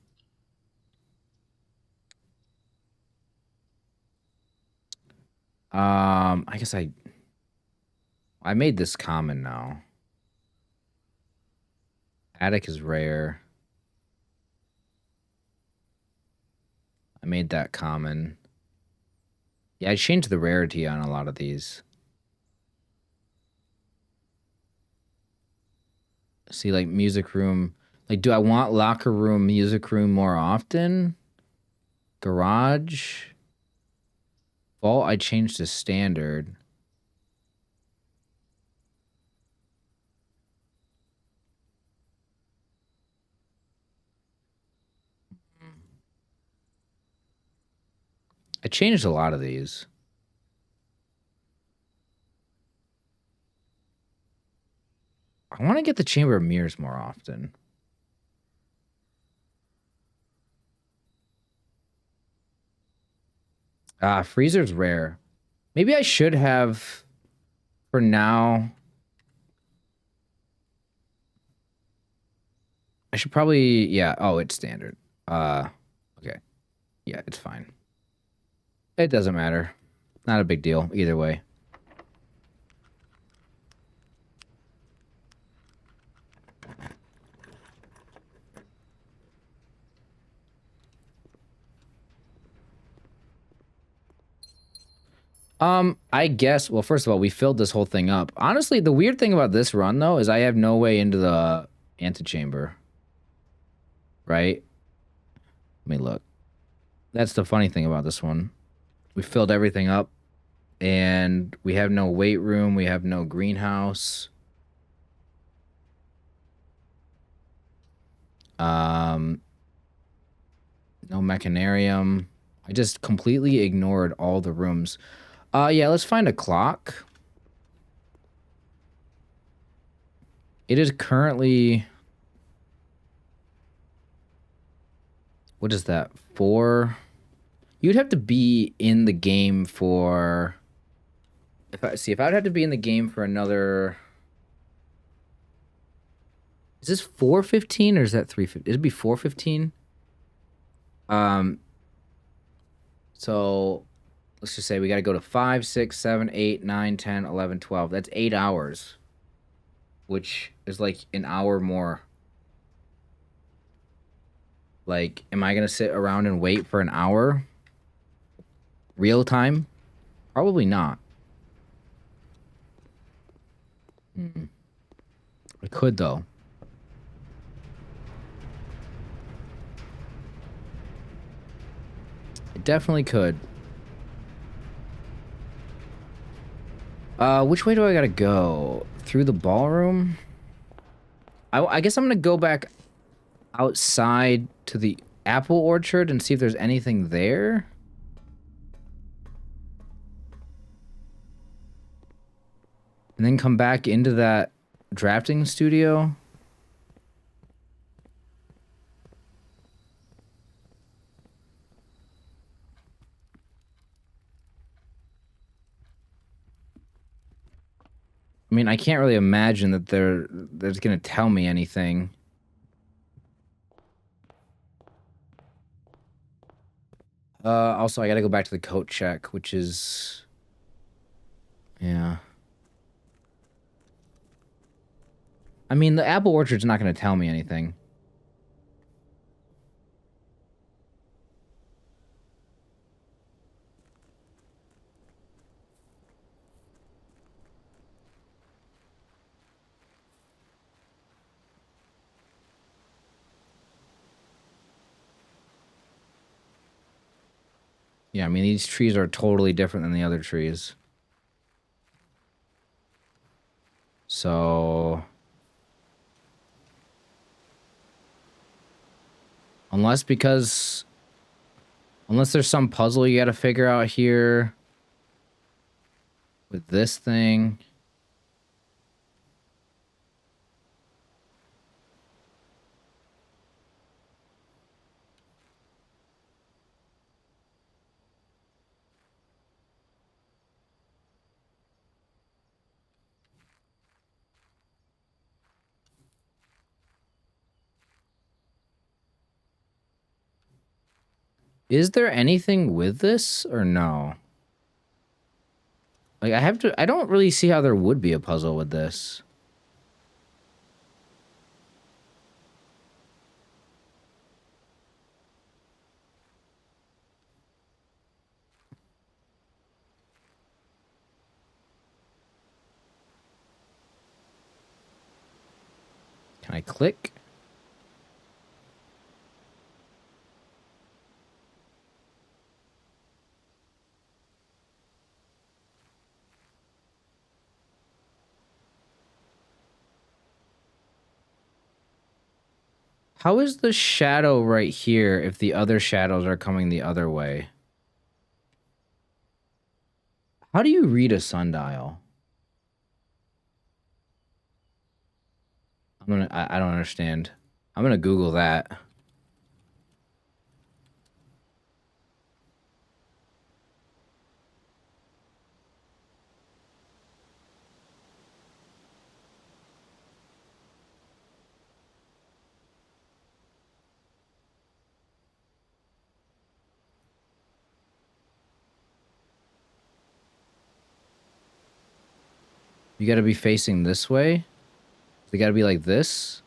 I guess I made this common now. Attic is rare. I made that common. Yeah, I changed the rarity on a lot of these. See, like, music room. Like, do I want locker room, music room more often? Garage. Vault, I changed to standard. I changed a lot of these. I want to get the Chamber of Mirrors more often. Freezer's rare. Maybe I should have, for now. I should probably, yeah. Oh, it's standard. Okay. Yeah, it's fine. It doesn't matter. Not a big deal either way. I guess, well, first of all, we filled this whole thing up. Honestly, the weird thing about this run, though, is I have no way into the antechamber. Right? Let me look. That's the funny thing about this one. We filled everything up, and we have no weight room. We have no greenhouse. No mechanarium. I just completely ignored all the rooms. Yeah, let's find a clock. It is currently... What is that? 4? You'd have to be in the game for... If I would have to be in the game for another... Is this 4:15 or is that 3:15? It'd be 4:15. So let's just say we got to go to 5, 6, 7, 8, 9, 10, 11, 12. That's 8 hours, which is like an hour more. Like, am I going to sit around and wait for an hour? Real time? Probably not. I could, though. I definitely could. Which way do I gotta go? Through the ballroom? I guess I'm gonna go back outside to the apple orchard and see if there's anything there. And then come back into that drafting studio. I mean, I can't really imagine that they're gonna tell me anything. Also, I gotta go back to the coat check, which is... Yeah. I mean, the apple orchard's not gonna tell me anything. Yeah, I mean, these trees are totally different than the other trees. So... Unless there's some puzzle you gotta figure out here with this thing. Is there anything with this or no? Like, I don't really see how there would be a puzzle with this. Can I click? How is the shadow right here if the other shadows are coming the other way? How do you read a sundial? I don't understand. I'm gonna Google that. You gotta be facing this way? They gotta be like this?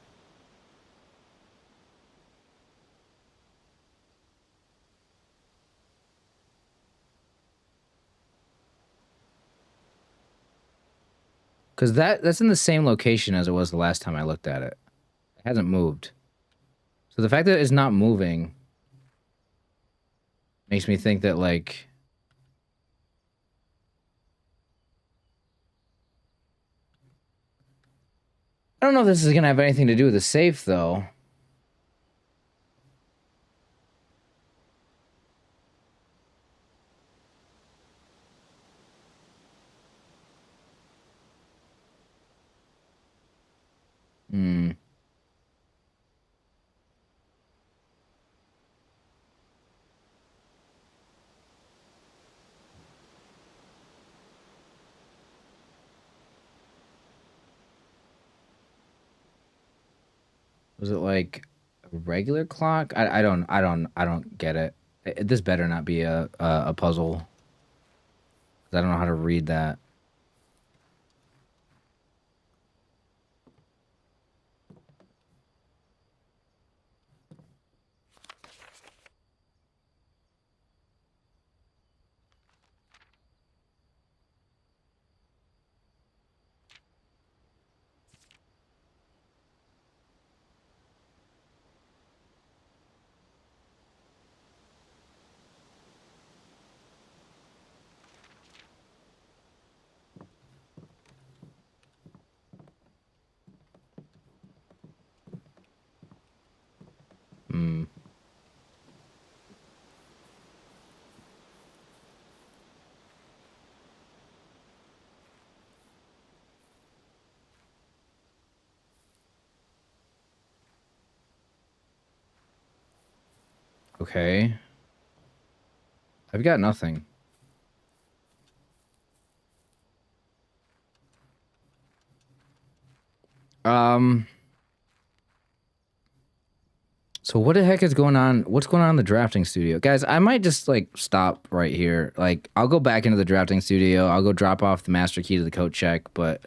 Because that's in the same location as it was the last time I looked at it. It hasn't moved. So the fact that it's not moving makes me think that, like... I don't know if this is going to have anything to do with the safe, though. Hmm. Was it like a regular clock? I don't get it. This better not be a puzzle. 'Cause I don't know how to read that. Hmm. Okay. I've got nothing. So what the heck is going on? What's going on in the drafting studio? Guys, I might just like stop right here. Like I'll go back into the drafting studio. I'll go drop off the master key to the coat check, but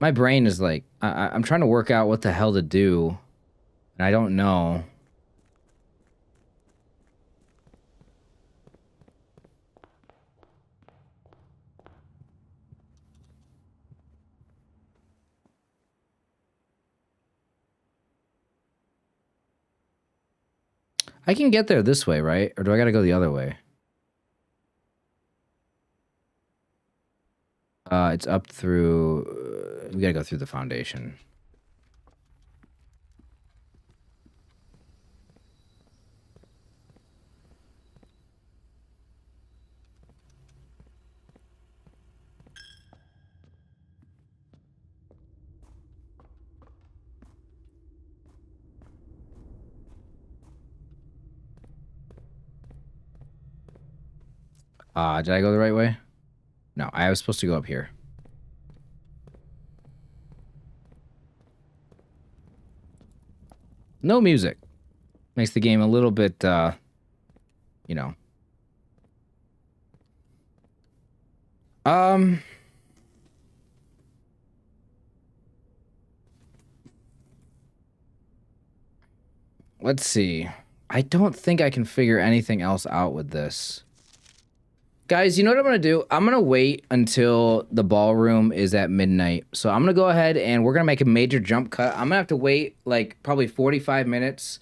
my brain is like I'm trying to work out what the hell to do, and I don't know. I can get there this way, right? Or do I got to go the other way? It's up through... we got to go through the foundation. Did I go the right way? No, I was supposed to go up here. No music. Makes the game a little bit, you know. Let's see. I don't think I can figure anything else out with this. Guys, you know what I'm going to do? I'm going to wait until the ballroom is at midnight. So I'm going to go ahead and we're going to make a major jump cut. I'm going to have to wait like probably 45 minutes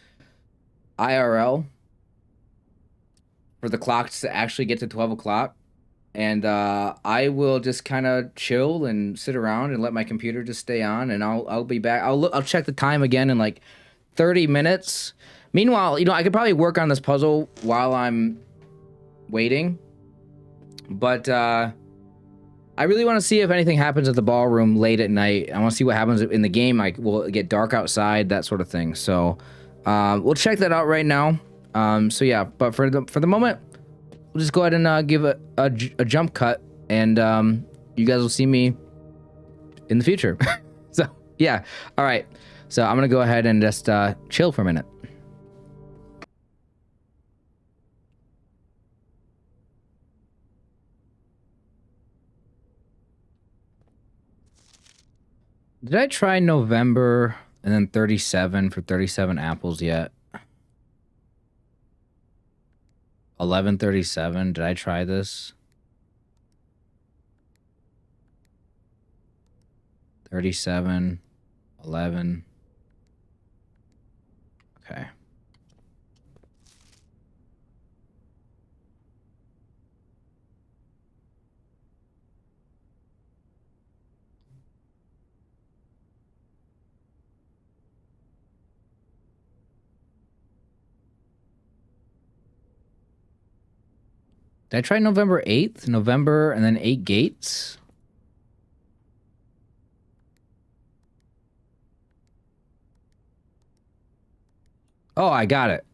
IRL for the clocks to actually get to 12 o'clock. And I will just kind of chill and sit around and let my computer just stay on. And I'll be back. I'll check the time again in like 30 minutes. Meanwhile, you know, I could probably work on this puzzle while I'm waiting. But I really want to see if anything happens at the ballroom late at night. I want to see what happens in the game. Like, will it get dark outside? That sort of thing. So we'll check that out right now. So yeah, but for the moment, we'll just go ahead and give a jump cut, and you guys will see me in the future. So yeah, all right. So I'm gonna go ahead and just chill for a minute. Did I try November and then 37 for 37 apples yet? 11:37. Did I try this? 37, 11. Okay. Did I try November 8th? November and then 8 gates? Oh, I got it.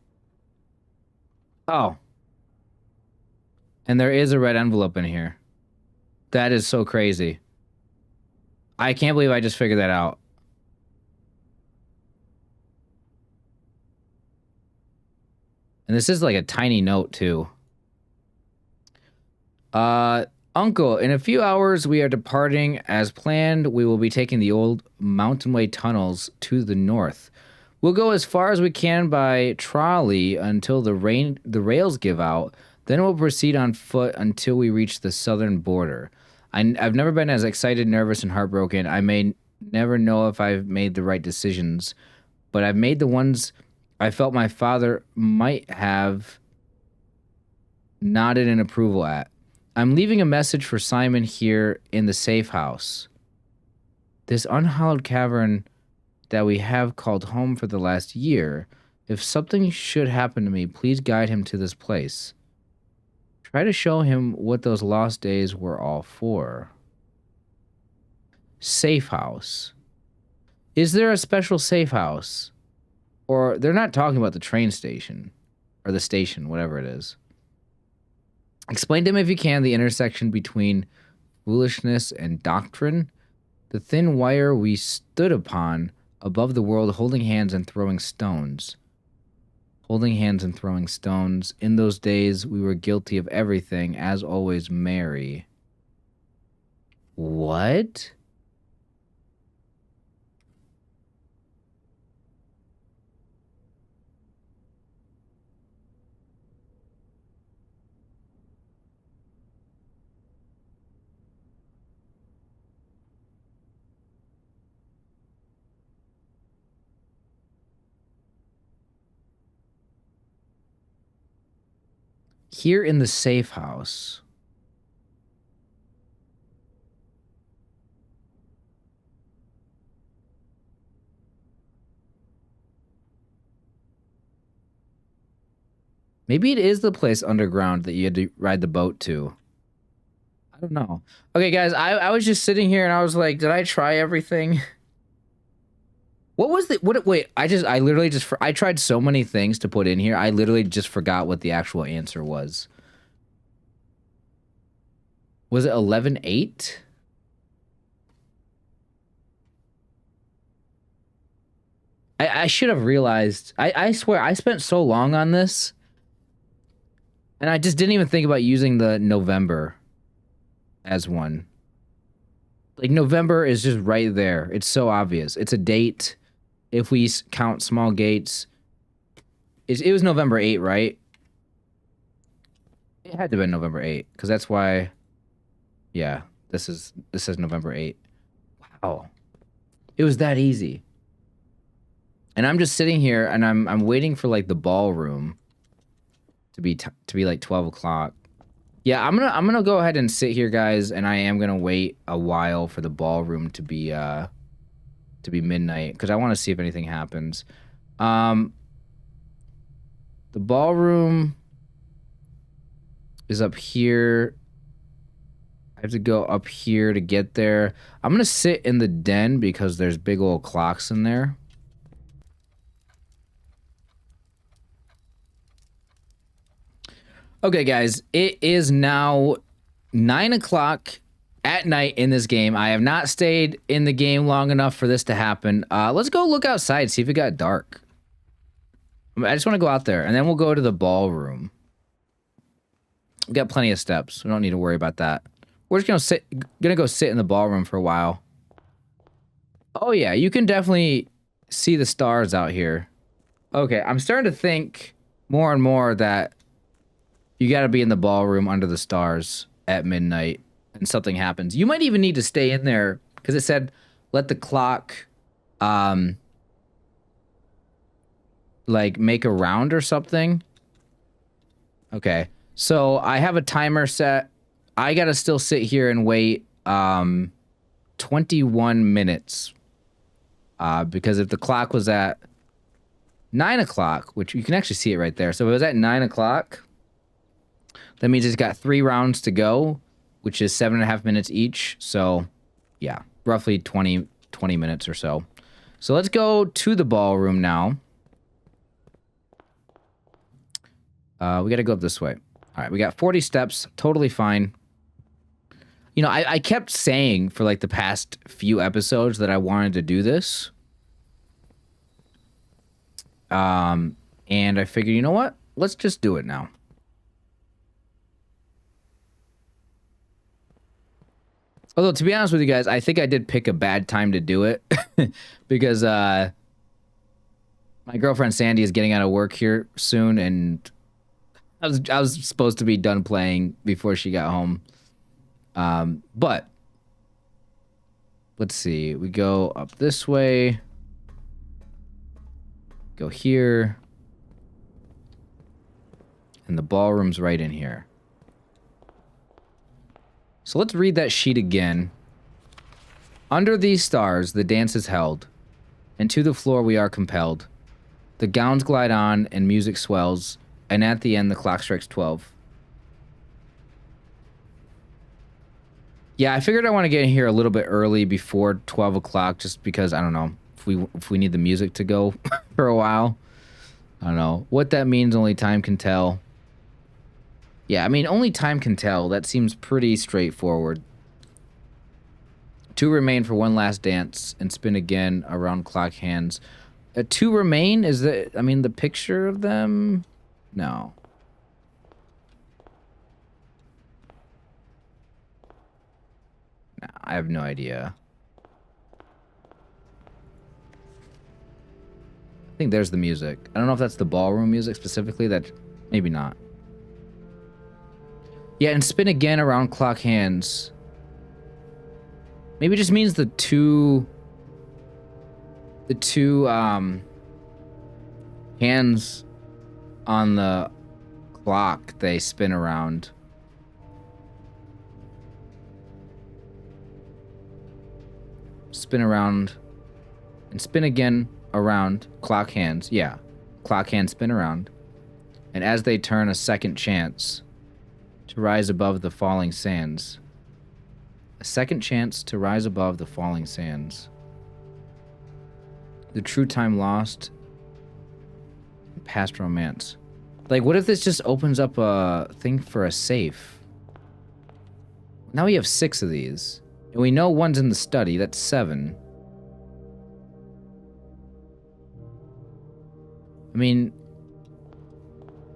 Oh. And there is a red envelope in here. That is so crazy. I can't believe I just figured that out. And this is like a tiny note, too. Uncle, in a few hours, we are departing as planned. We will be taking the old mountainway tunnels to the north. We'll go as far as we can by trolley until the rails give out. Then we'll proceed on foot until we reach the southern border. I've never been as excited, nervous, and heartbroken. I may never know if I've made the right decisions, but I've made the ones I felt my father might have nodded in approval at. I'm leaving a message for Simon here in the safe house. This unhallowed cavern that we have called home for the last year. If something should happen to me, please guide him to this place. Try to show him what those lost days were all for. Safe house. Is there a special safe house? Or they're not talking about the train station. Or the station, whatever it is. Explain to him if you can the intersection between foolishness and doctrine. The thin wire we stood upon above the world, holding hands and throwing stones. Holding hands and throwing stones. In those days, we were guilty of everything, as always, Mary. What? Here in the safe house. Maybe it is the place underground that you had to ride the boat to. I don't know. Okay, guys, I was just sitting here and I was like, did I try everything? What was the, wait, I literally just, I tried so many things to put in here. I literally just forgot what the actual answer was. Was it 11-8? I should have realized. I swear, I spent so long on this. And I just didn't even think about using the November as one. Like, November is just right there. It's so obvious. It's a date. If we count small gates. It was November 8, right? It had to have been November 8. Because that's why... Yeah, this says November 8. Wow. It was that easy. And I'm just sitting here and I'm waiting for like the ballroom to be like 12 o'clock. Yeah, I'm gonna go ahead and sit here, guys, and I am gonna wait a while for the ballroom to be midnight because I want to see if anything happens. The ballroom is up here. I have to go up here to get there. I'm gonna sit in the den because there's big old clocks in there. Okay, guys, it is now 9 o'clock at night in this game. I have not stayed in the game long enough for this to happen. Let's go look outside, see if it got dark. I just want to go out there, and then we'll go to the ballroom. We got plenty of steps. We don't need to worry about that. We're just gonna go sit in the ballroom for a while. Oh yeah, you can definitely see the stars out here. Okay, I'm starting to think more and more that You got to be in the ballroom under the stars at midnight and something happens. You might even need to stay in there because it said let the clock like make a round or something. Okay. So I have a timer set. I got to still sit here and wait 21 minutes. Because if the clock was at 9 o'clock, which you can actually see it right there. So if it was at 9 o'clock, that means it's got 3 rounds to go, which is 7.5 minutes each. So yeah, roughly 20 minutes or so. So let's go to the ballroom now. We got to go up this way. All right, we got 40 steps. Totally fine. You know, I kept saying for like the past few episodes that I wanted to do this. And I figured, you know what? Let's just do it now. Although, to be honest with you guys, I think I did pick a bad time to do it. Because my girlfriend Sandy is getting out of work here soon, and I was supposed to be done playing before she got home. But let's see. We go up this way. Go here. And the ballroom's right in here. So let's read that sheet again. Under these stars, the dance is held, and to the floor we are compelled. The gowns glide on, and music swells, and at the end the clock strikes 12. Yeah, I figured I want to get in here a little bit early before 12 o'clock, just because, I don't know, if we need the music to go for a while. I don't know. What that means, only time can tell. Yeah, I mean, only time can tell. That seems pretty straightforward. 2 remain for one last dance and spin again around clock hands. 2 remain? Is that, I mean, the picture of them? No. I have no idea. I think there's the music. I don't know if that's the ballroom music specifically. That maybe not. Yeah, and spin again around clock hands. Maybe it just means the two hands on the clock, they spin around. Spin around and spin again around clock hands. Yeah, clock hands spin around. And as they turn, a second chance to rise above the falling sands. A second chance to rise above the falling sands. The true time lost. Past romance. Like, what if this just opens up a thing for a safe? Now we have 6 of these. And we know one's in the study. That's 7. I mean,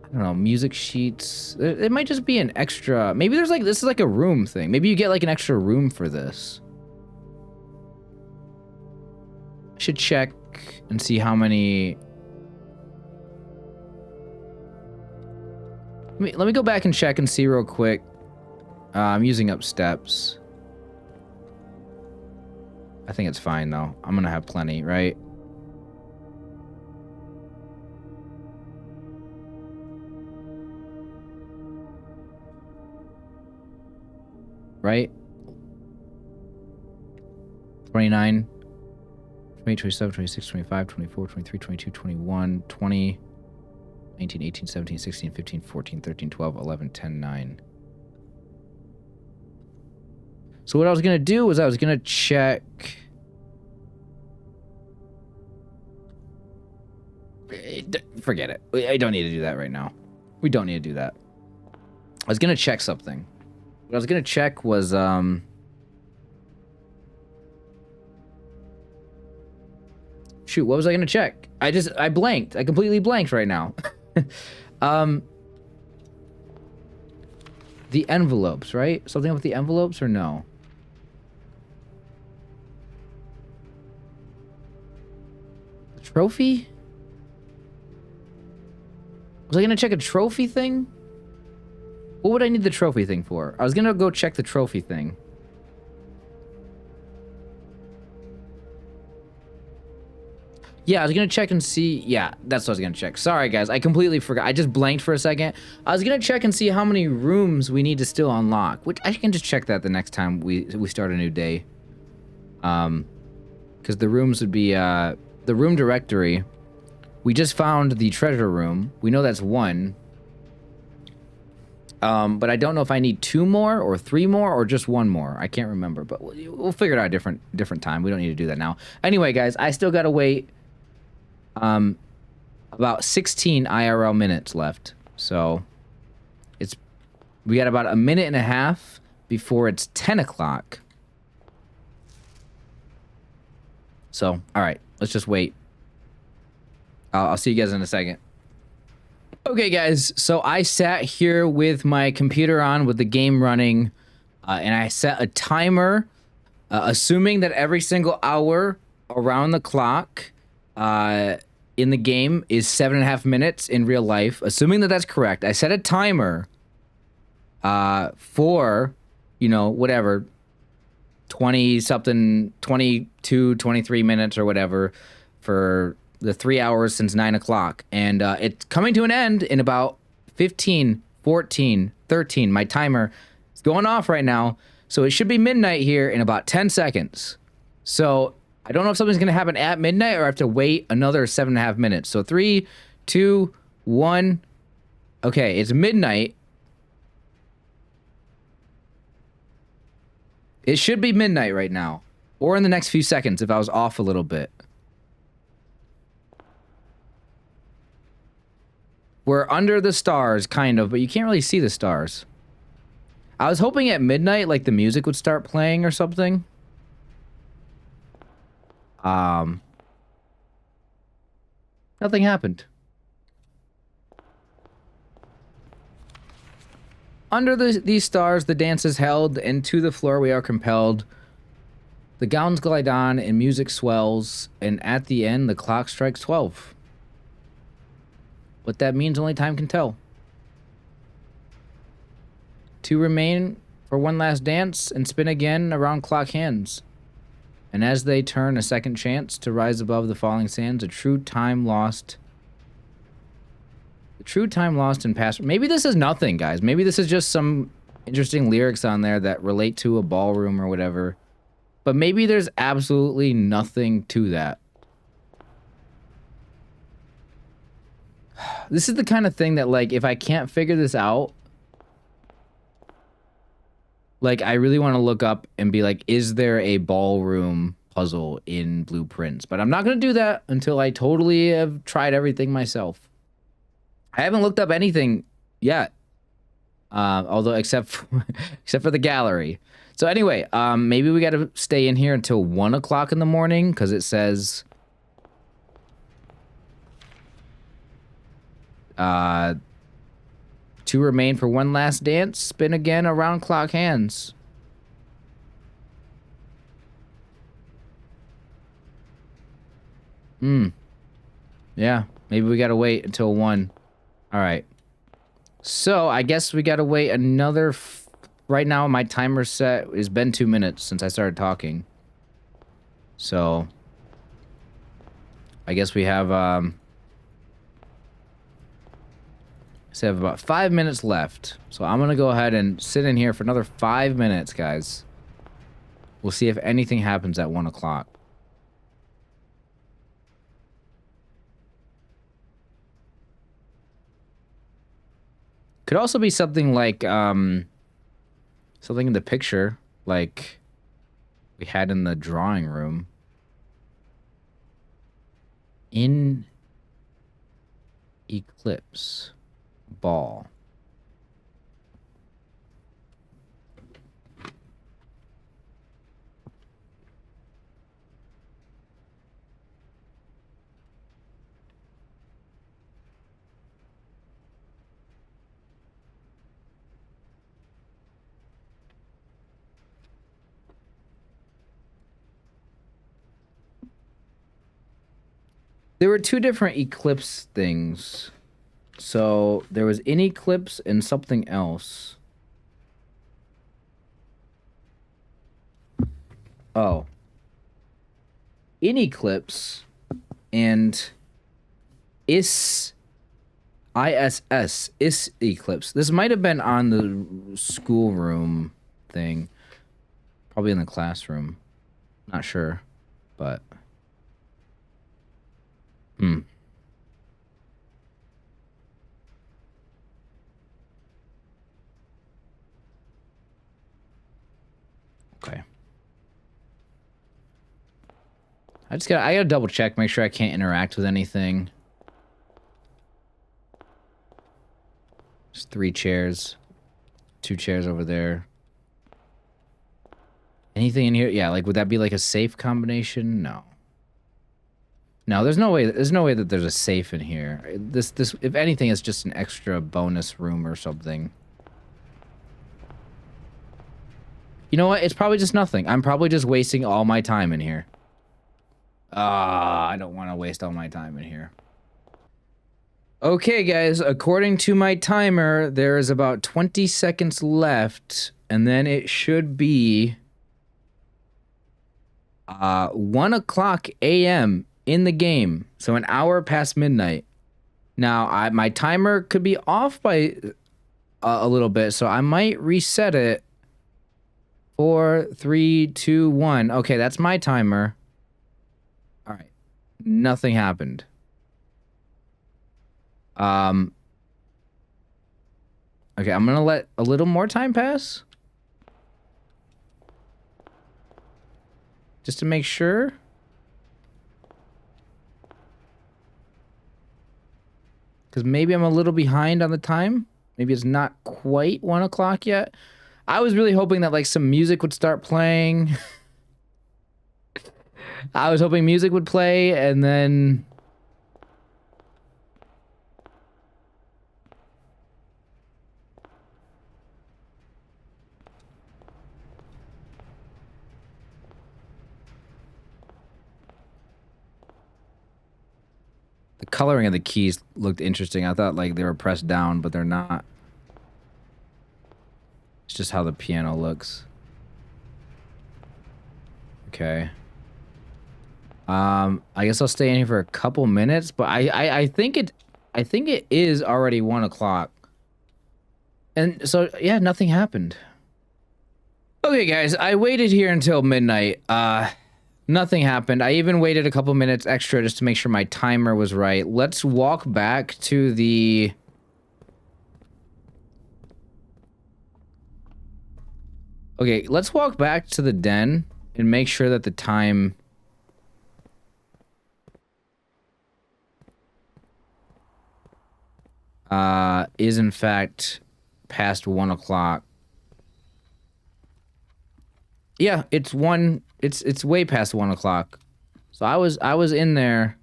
I don't know, music sheets. It might just be an extra. Maybe there's like, this is like a room thing. Maybe you get like an extra room for this. I should check and see how many. Let me go back and check and see real quick. I'm using up steps. I think it's fine though. I'm gonna have plenty, right? Right? 29, 28, 27, 26, 25, 24, 23, 22, 21, 20, 19, 18, 17, 16, 15, 14, 13, 12, 11, 10, 9. So what I was going to do was I was going to check. Forget it. I don't need to do that right now. We don't need to do that. I was going to check something. What I was going to check was, shoot, what was I going to check? I blanked. I completely blanked right now. The envelopes, right? Something with the envelopes or no? The trophy? Was I going to check a trophy thing? What would I need the trophy thing for? I was gonna go check the trophy thing. Yeah, I was gonna check and see. Yeah, that's what I was gonna check. Sorry, guys, I completely forgot. I just blanked for a second. I was gonna check and see how many rooms we need to still unlock. Which I can just check that the next time we start a new day. Because the rooms would be the room directory. We just found the treasure room. We know that's 1. But I don't know if I need 2 more or 3 more or just 1 more. I can't remember, but we'll figure it out a different time. We don't need to do that now. Anyway, guys, I still gotta wait. About 16 IRL minutes left. So we got about a minute and a half before it's 10 o'clock. So, all right, let's just wait. I'll see you guys in a second. Okay, guys, so I sat here with my computer on with the game running, and I set a timer, assuming that every single hour around the clock in the game is 7.5 minutes in real life. Assuming that that's correct, I set a timer for, you know, whatever, 20-something, 22, 23 minutes or whatever for the 3 hours since 9 o'clock. And it's coming to an end in about 15, 14, 13. My timer is going off right now. So it should be midnight here in about 10 seconds. So I don't know if something's going to happen at midnight or I have to wait another 7.5 minutes. So 3, 2, 1. Okay, it's midnight. It should be midnight right now. Or in the next few seconds if I was off a little bit. We're under the stars, kind of, but you can't really see the stars. I was hoping at midnight, like, the music would start playing or something. Nothing happened. Under these stars, the dance is held, and to the floor we are compelled. The gowns glide on, and music swells, and at the end, the clock strikes 12. What that means, only time can tell. 2 remain for one last dance, and spin again around clock hands. And as they turn a second chance to rise above the falling sands, a true time lost. The true time lost in past. Maybe this is nothing, guys. Maybe this is just some interesting lyrics on there that relate to a ballroom or whatever. But maybe there's absolutely nothing to that. This is the kind of thing that, like, if I can't figure this out, like, I really want to look up and be like, is there a ballroom puzzle in Blueprints? But I'm not going to do that until I totally have tried everything myself. I haven't looked up anything yet. Although, except for the gallery. So anyway, maybe we got to stay in here until 1 o'clock in the morning, because it says... 2 remain for one last dance. Spin again around clock hands. Yeah, maybe we gotta wait until 1. Alright. So, I guess we gotta wait another... Right now, my timer set has been 2 minutes since I started talking. So... I guess we have, So I have about 5 minutes left. So I'm going to go ahead and sit in here for another 5 minutes, guys. We'll see if anything happens at 1 o'clock. Could also be something like, something in the picture, like we had in the drawing room. In Eclipse. Ball. There were 2 different Eclipse things. So there was an eclipse and something else. Oh. In eclipse and ISS eclipse. This might have been on the schoolroom thing. Probably in the classroom. Not sure, but Okay. I gotta double check, make sure I can't interact with anything. Just 3 chairs. 2 chairs over there. Anything in here? Yeah, like would that be like a safe combination? No. No, there's no way that there's a safe in here. This if anything it's just an extra bonus room or something. You know what? It's probably just nothing. I'm probably just wasting all my time in here. I don't want to waste all my time in here. Okay, guys, according to my timer, there is about 20 seconds left, and then it should be 1 o'clock a.m. in the game, so an hour past midnight. Now, my timer could be off by a little bit, so I might reset it. 4, 3, 2, 1. Okay, that's my timer. All right. Nothing happened. Okay, I'm gonna let a little more time pass. Just to make sure. Because maybe I'm a little behind on the time. Maybe it's not quite 1 o'clock yet. I was really hoping that like some music would start playing. I was hoping music would play and then... The coloring of the keys looked interesting. I thought like they were pressed down, but they're not. It's just how the piano looks. Okay. I guess I'll stay in here for a couple minutes, but I think it is already 1 o'clock. And so yeah, nothing happened. Okay, guys, I waited here until midnight. Nothing happened. I even waited a couple minutes extra just to make sure my timer was right. Let's walk back to the... Okay, let's walk back to the den and make sure that the time... is in fact past 1 o'clock. Yeah, it's way past 1 o'clock. So I was in there.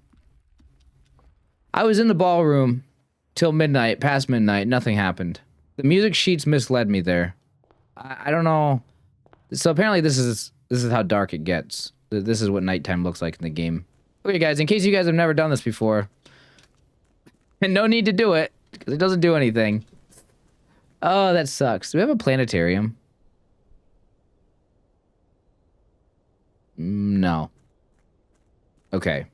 I was in the ballroom till midnight, past midnight, nothing happened. The music sheets misled me there. I don't know. So apparently this is how dark it gets. This is what nighttime looks like in the game. Okay, guys, in case you guys have never done this before, and no need to do it, because it doesn't do anything. Oh, that sucks. Do we have a planetarium? No. Okay.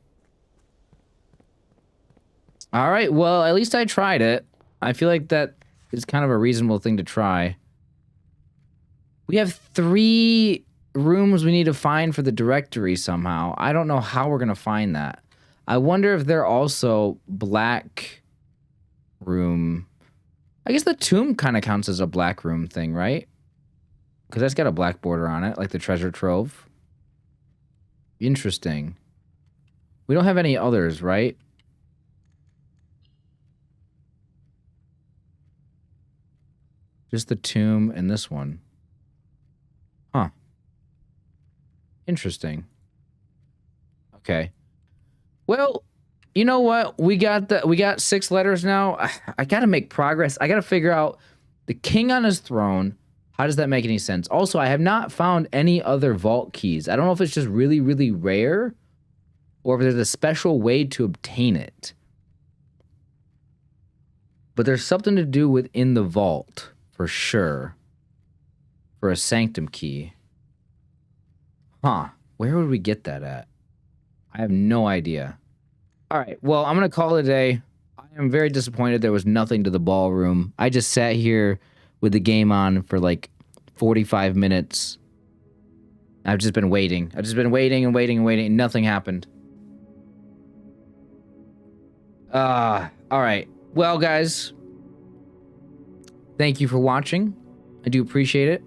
All right, well, at least I tried it. I feel like that is kind of a reasonable thing to try. We have 3 rooms we need to find for the directory somehow. I don't know how we're going to find that. I wonder if they're also black room. I guess the tomb kind of counts as a black room thing, right? Because that's got a black border on it, like the treasure trove. Interesting. We don't have any others, right? Just the tomb and this one. Huh. Interesting. Okay. Well, you know what? We got 6 letters now. I gotta make progress. I gotta figure out the king on his throne. How does that make any sense? Also, I have not found any other vault keys. I don't know if it's just really, really rare or if there's a special way to obtain it. But there's something to do within the vault, for sure. For a sanctum key. Huh. Where would we get that at? I have no idea. All right. Well, I'm going to call it a day. I am very disappointed there was nothing to the ballroom. I just sat here with the game on for like 45 minutes. I've just been waiting. I've just been waiting and waiting and waiting, and nothing happened. All right. Well, guys, thank you for watching. I do appreciate it.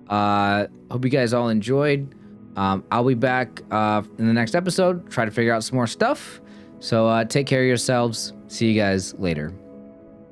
Hope you guys all enjoyed. I'll be back in the next episode, try to figure out some more stuff. So take care of yourselves. See you guys later.